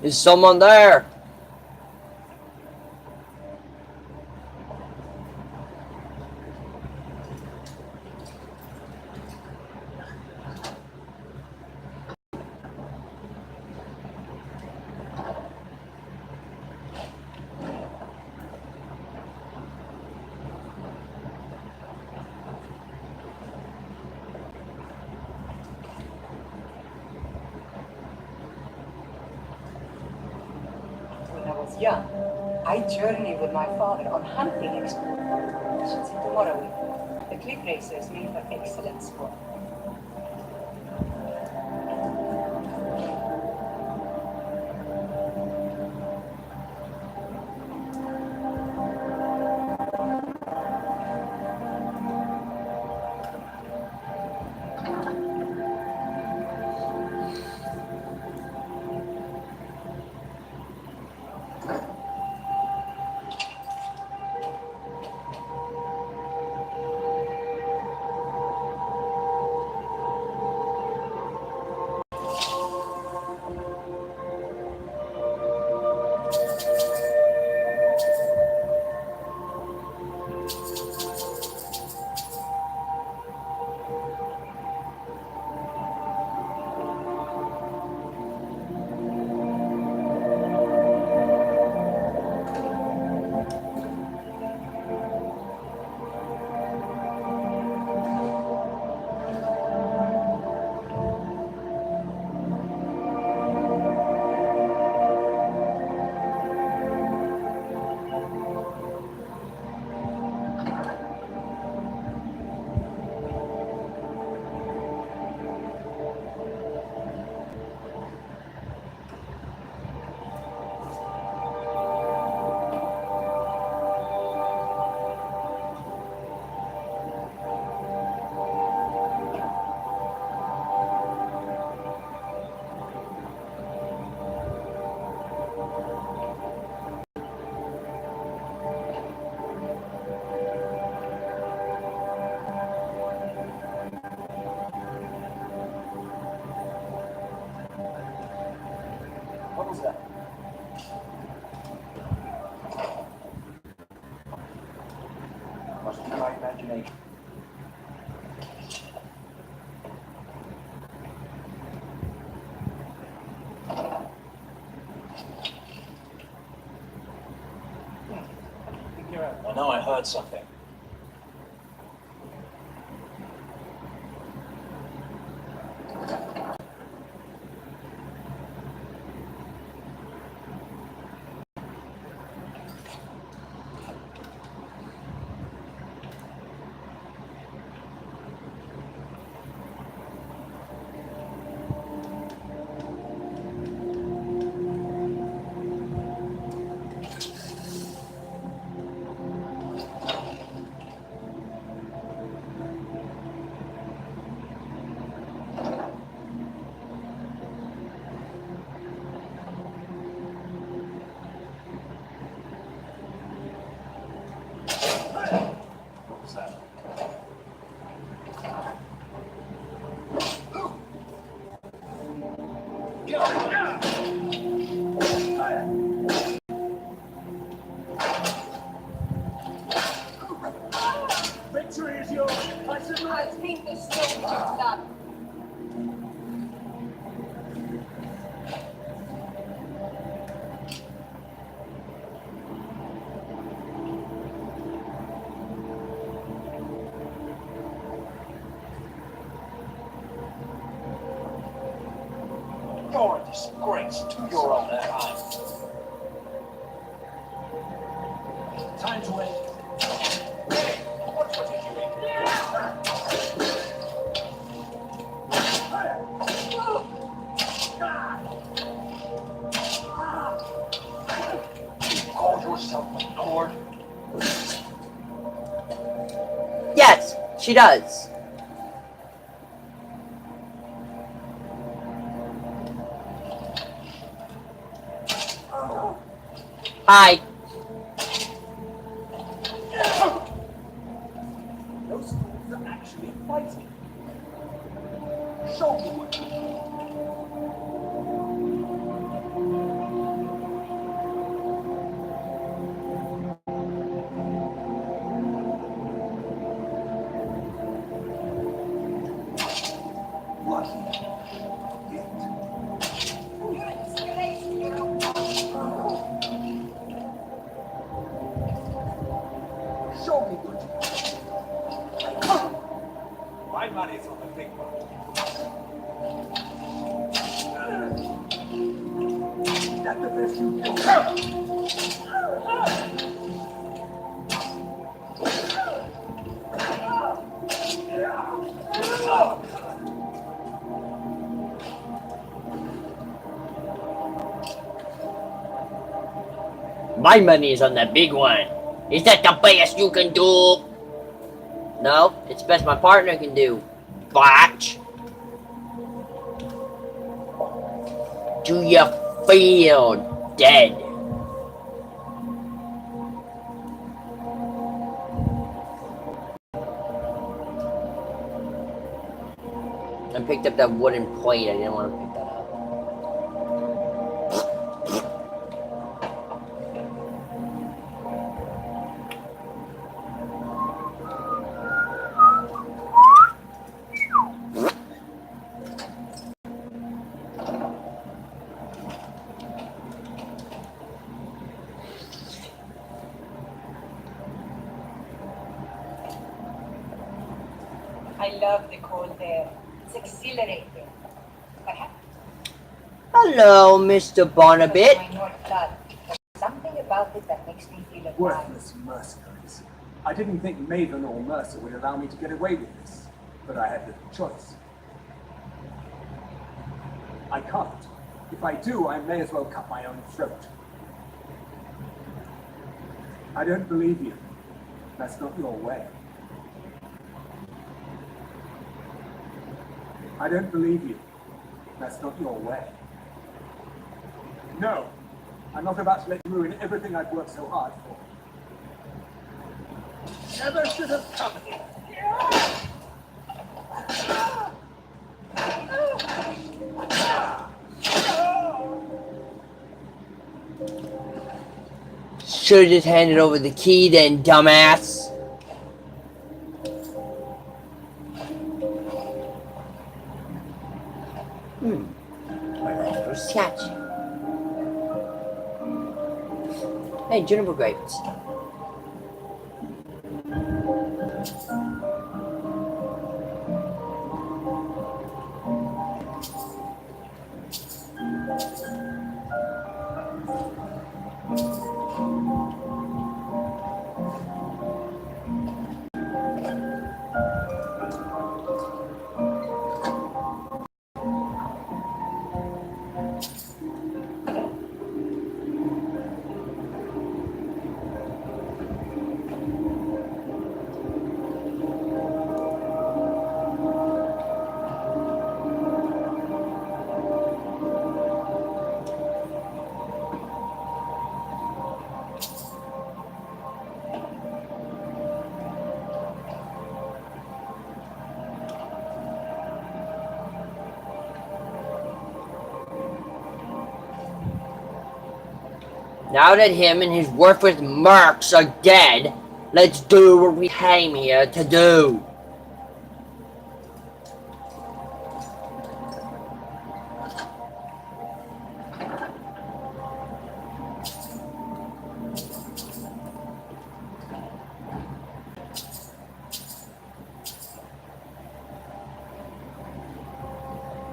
Is someone there? When I was young, I journeyed with my father on hunting expeditions in Tomorrowing. The cliff racers made for excellent sport. What was that? Must be my imagination. I know I heard something. What was that? Victory is yours. I think the stone is done. You're a disgrace to your own kind. Time to end. Hey, what are you doing? You call yourself a lord? Yes, she does. Hi. Those fools are actually fighting. Show me what you money's on the big one. Is that the best you can My money is on the big one. Is that the best you can do? No, it's the best my partner can do. Botch. Do you feel dead? I picked up that wooden plate. I didn't want to pick that up. I love the cold air. It's exhilarating. Perhaps Hello, Mr. Barnabit. my North blood. There's something about it that makes me feel alive. Worthless mercenaries. I didn't think Maven or Mercer would allow me to get away with this, but I had little choice. I can't. If I do, I may as well cut my own throat. I don't believe you. That's not your way. I don't believe you. That's not your way. No, I'm not about to let you ruin everything I've worked so hard for. Never should have come here. Should've just handed over the key then, dumbass. Sketch. Hey, juniper grapes. Now that him and his worthless mercs are dead, let's do what we came here to do.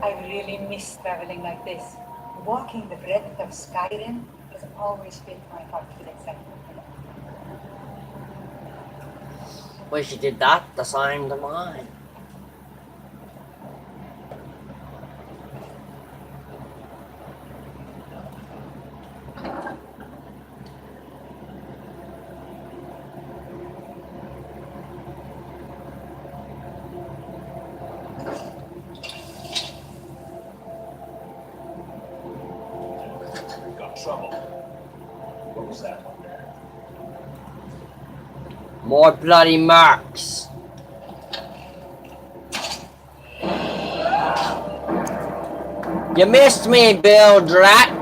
I really miss traveling like this. Walking the breadth of Skyrim has always filled my heart with excitement. Wish you did that the same to mine. Got trouble. What was that one there? More bloody mercs. You missed me, Bill Drat.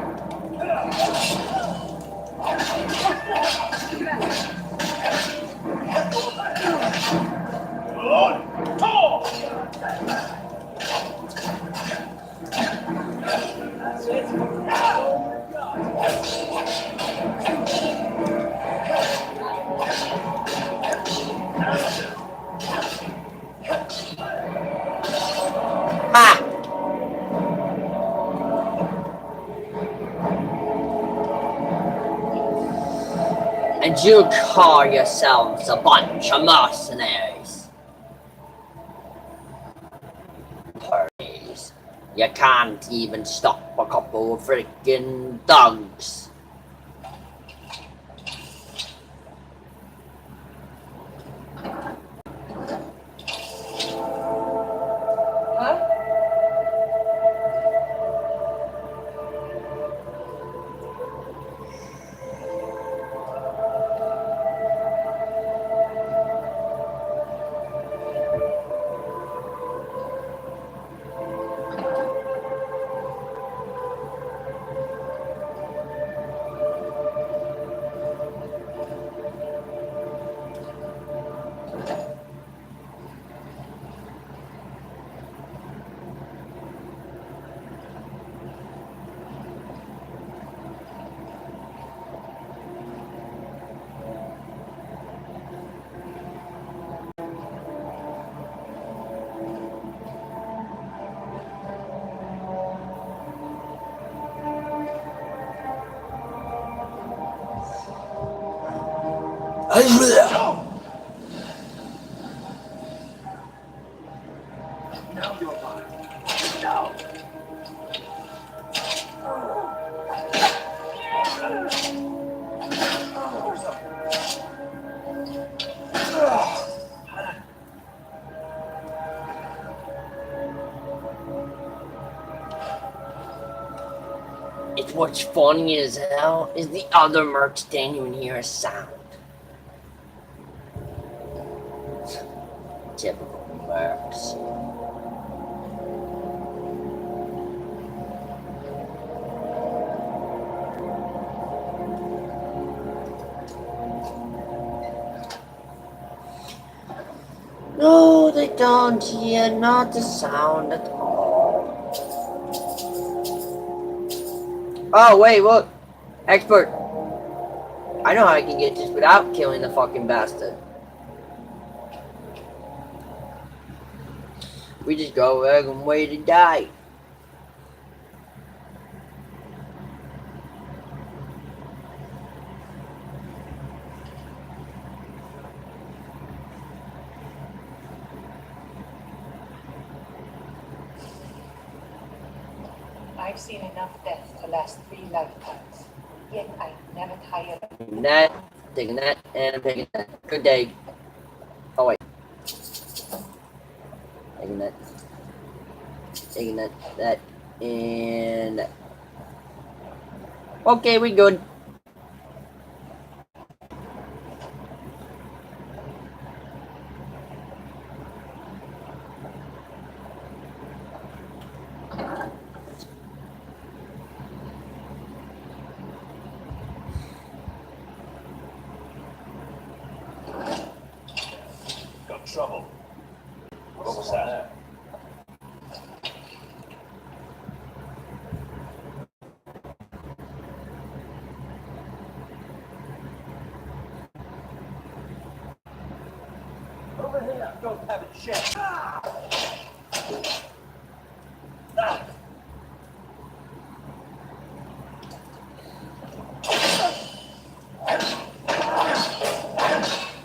And you call yourselves a bunch of mercenaries. Parties. You can't even stop a couple of freaking thugs. Huh? Now you're mine. Now. It's what's funny as hell is the other mercs didn't even hear a sound. Typical mercs. No, they don't hear not the sound at all. Oh, wait, look. Expert. I know how I can get this without killing the fucking bastard. We just go there and wait to die. I've seen enough death to last 3 lifetimes. Yet I never tire of Taking that, taking that, and I'm taking that. Good day. Oh, wait. Taking that. Taking that, that, and that. Okay, we good. Got trouble. What was that? Over here. Don't have it checked.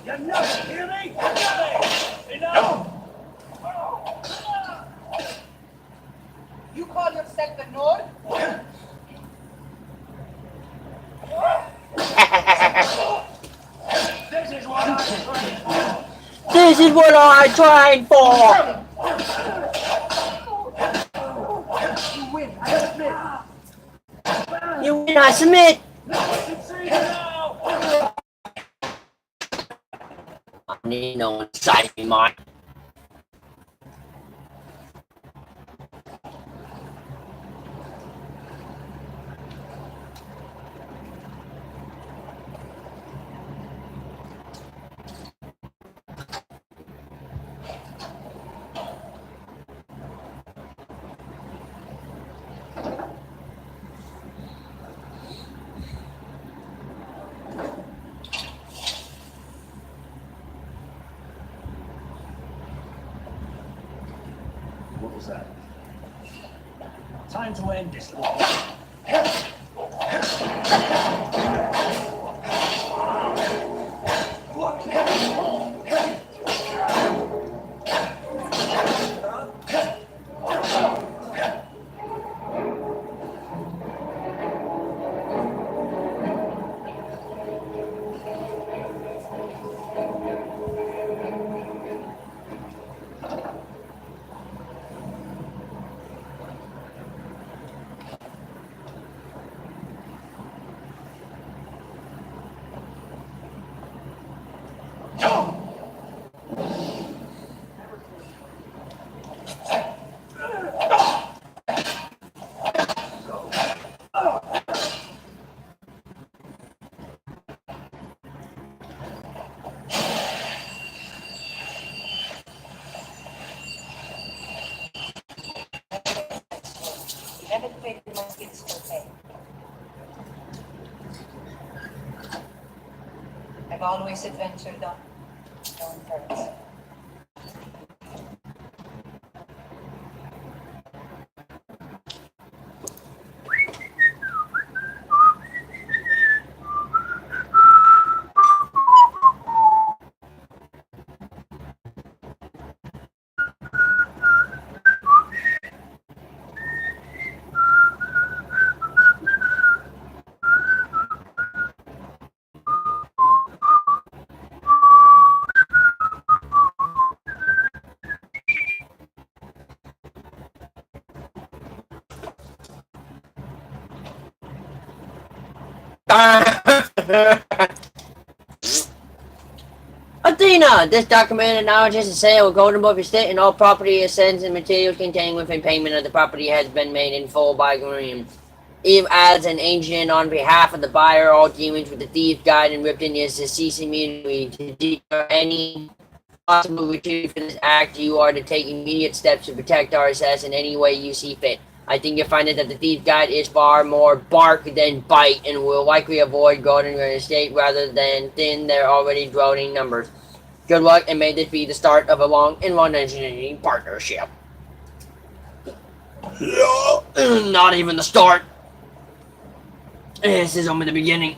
You nuts, hear me? Enough! You call yourself the Nord? This is what I'm trained for! This is what I trained for! You win. I submit. You win, I submit! See now! I need no one inside me, Mike. What was that? Time to end this war. always adventure done. Don't hurt. Athena! This document acknowledges the sale of Golden Book Estate and all property, assets, and materials contained within payment of the property has been made in full by Graham. Eve adds an agent on behalf of the buyer. All dealings with the Thieves Guide and Ripton is to cease immediately. To deter any possible retrieve for this act, you are to take immediate steps to protect our assets in any way you see fit. I think you'll find that the Thieves Guide is far more bark than bite and will likely avoid Golden Estate rather than thin their already growing numbers. Good luck, and may this be the start of a long and long-enduring partnership. Not even the start. This is only the beginning.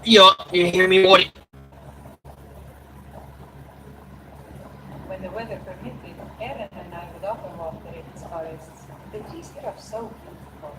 You hear me, Woody? When the weather permitted, Aaron and I would often walk the Ritz forests. The trees there are so beautiful.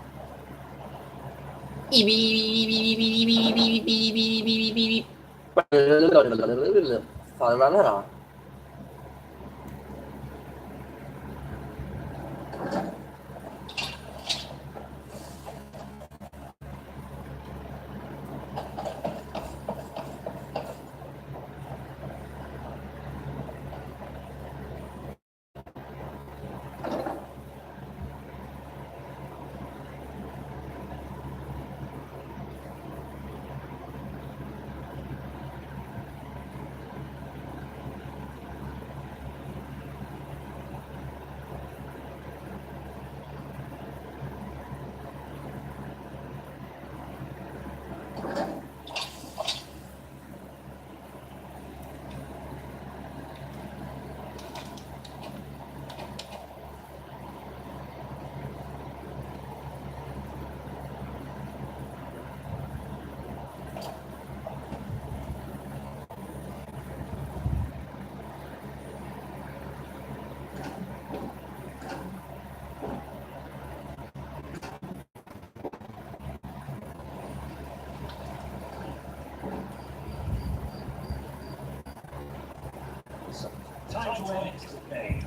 Time to end today.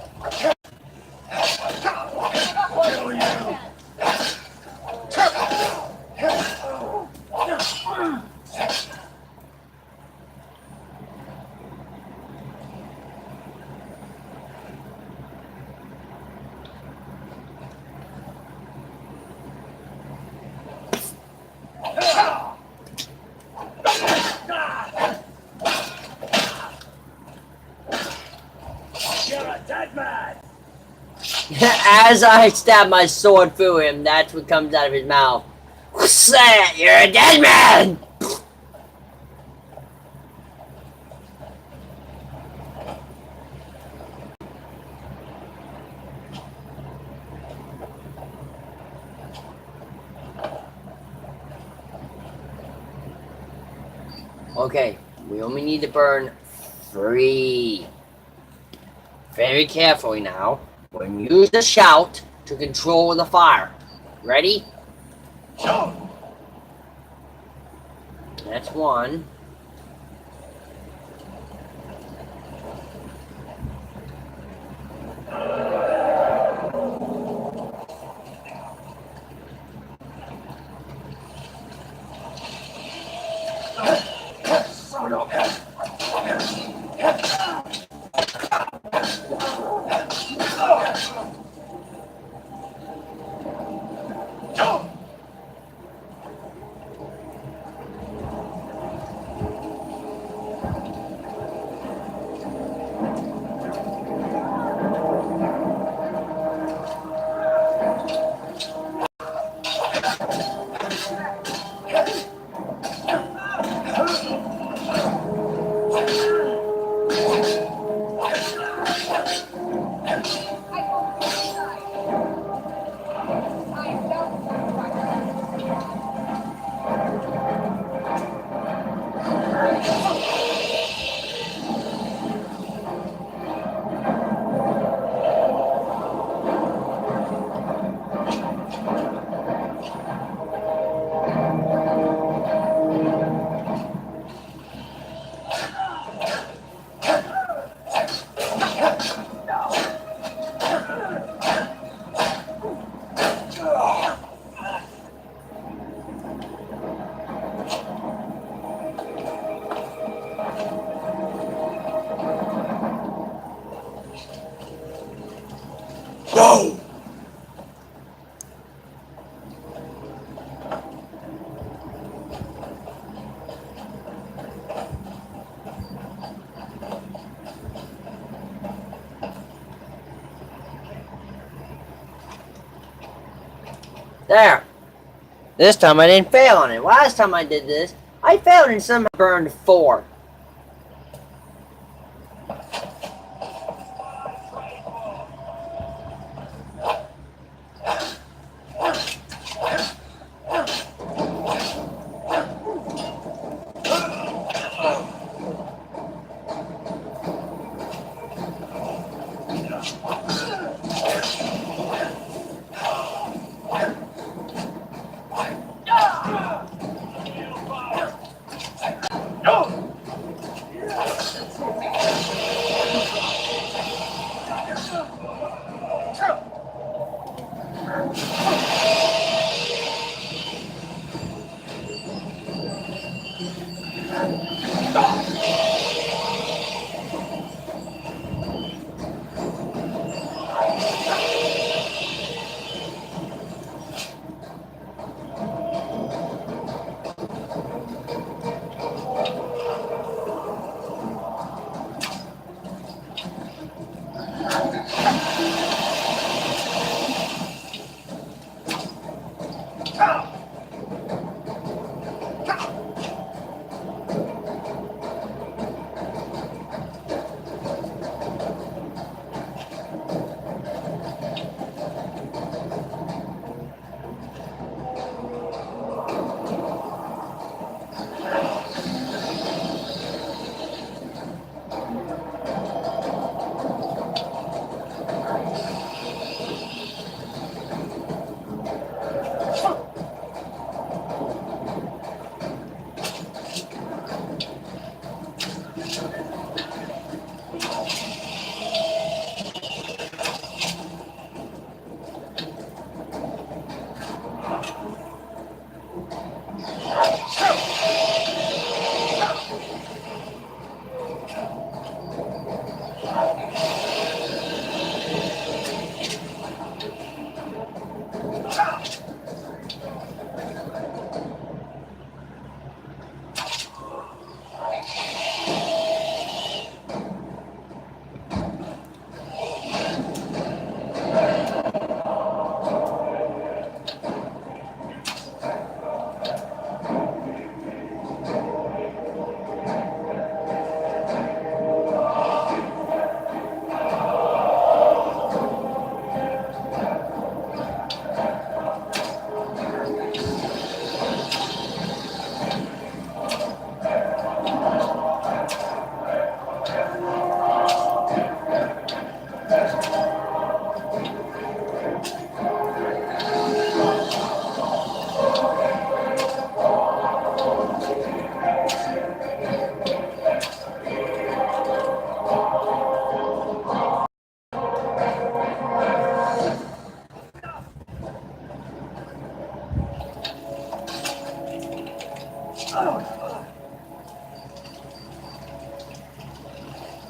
As I stab my sword through him, that's what comes out of his mouth. You're a dead man! Okay, we only need to burn 3. Very carefully now. We're going to use the shout to control the fire. Ready? Shout! That's 1. There. This time I didn't fail on it. Last time I did this, I failed and somehow burned 4.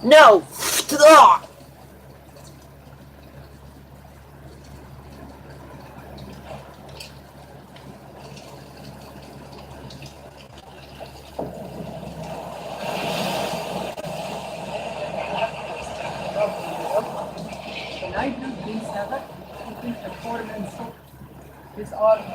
No! Ugh! When I do D7, I think the foreman sold his army.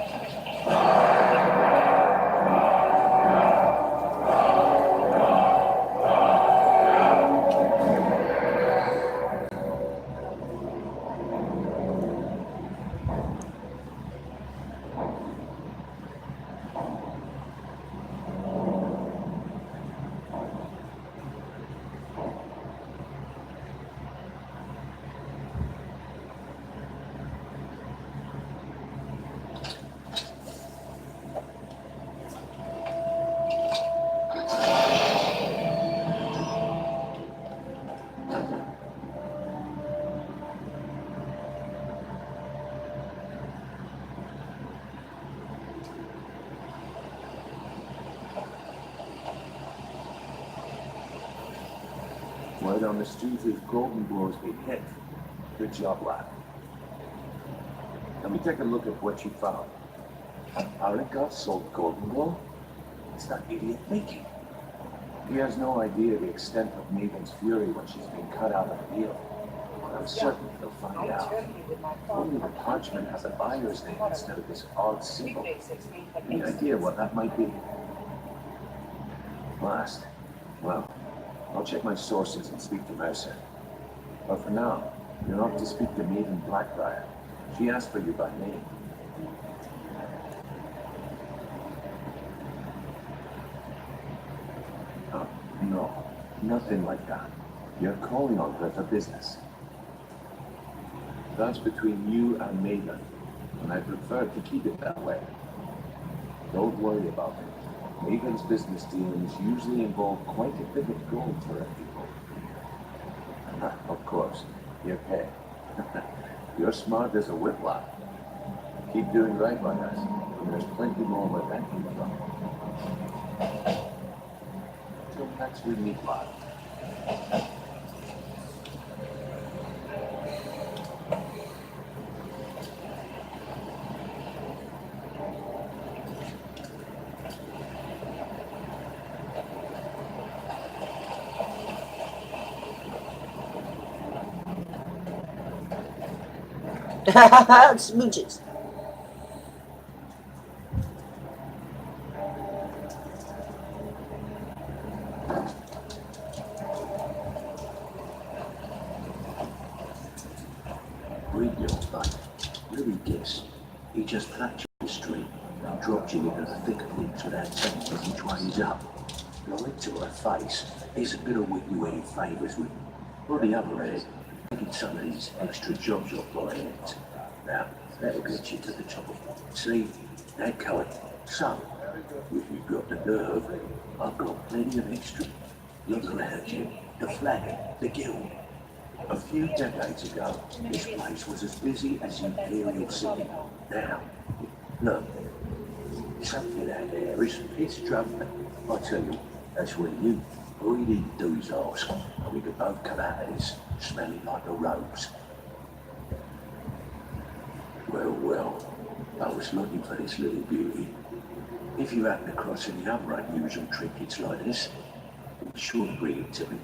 Word on the street is Golden Glow's been hit. Good job, lad. Let me take a look at what you found. Arika sold Golden Glow? What's that idiot thinking? He has no idea the extent of Negan's fury when she's been cut out of the deal. I'm certain he'll find out. Only the parchment has a buyer's name instead of this odd symbol. Any idea what that might be? Last. Well, I'll check my sources and speak to Mercer. But for now, you're off to speak to Maiden Blackbriar. She asked for you by name. Oh, no, nothing like that. You're calling on her for business. That's between you and Maiden, and I prefer to keep it that way. Don't worry about it. Maiden's business dealings usually involve quite a bit of gold for her people. Of course, your pay. You're smart as a whiplock. Keep doing right by us, and there's plenty more where that came from. Till next we meet, lad. Smooches. Read your fight. Let me guess. He just plapped you in the street and dropped you into the thick of things without telling you which way he's up. Lying to her face isn't going to win you any favours with. On the other hand, taking some of these extra jobs off my hands. Now, that'll get you to the top of it. See? That kind. So, if you've got the nerve, I've got plenty of extra. Look around you. The flag, the guild. A few decades ago, this place was as busy as Imperial City. Now, look, something out there is troubling. I tell you, that's when you all you need to do is ask, and we can both come out of this smelling like a rose. Well, I was looking for this little beauty. If you happen across any other unusual trinkets like this, be sure to bring it to me.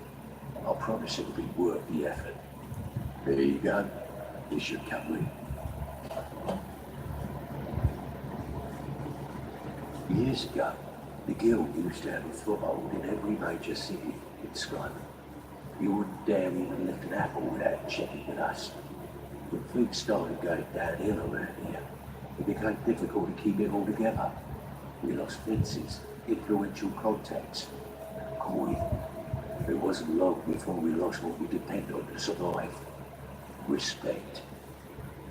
I promise it'll be worth the effort. There you go. This should come with. Years ago, the guild used to have a foothold in every major city in Scotland. You wouldn't dare even lift an apple without checking with us. When things started going downhill around here, it became difficult to keep it all together. We lost fences, influential contacts, coin. It wasn't long before we lost what we depend on to survive. Respect.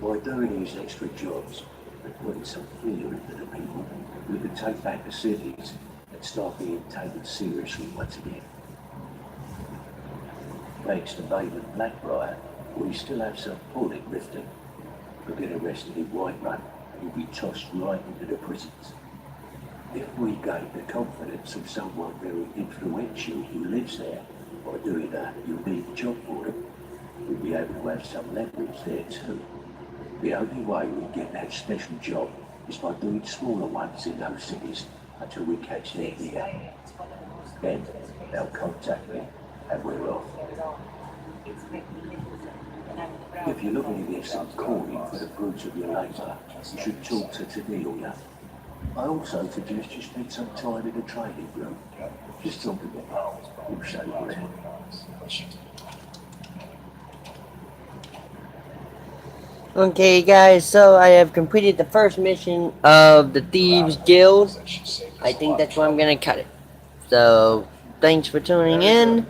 By doing these extra jobs and putting some fear into the people, we could take back the cities and start being taken seriously once again. Thanks to Maiden Blackbriar, we still have some pull in Riften. You'll get arrested in Whiterun, and you'll be tossed right into the prisons. If we gain the confidence of someone very influential who lives there, by doing a unique job for them, we'll be able to have some leverage there too. The only way we get that special job is by doing smaller ones in those cities until we catch their ear. Then they'll contact me and we're off. If you're looking to get some coin for the fruits of your labour, you should talk to Cordelia. I also suggest you spend some time in a training room. Just talk to them. You'll show you around. Okay guys, so I have completed the first mission of the Thieves Guild. I think that's where I'm gonna cut it. So, thanks for tuning in.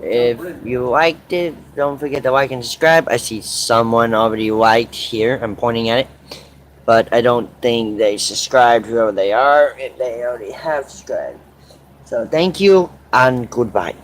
If you liked it, don't forget to like and subscribe. I see someone already liked here. I'm pointing at it. But I don't think they subscribed, whoever they are, if they already have subscribed. So thank you and goodbye.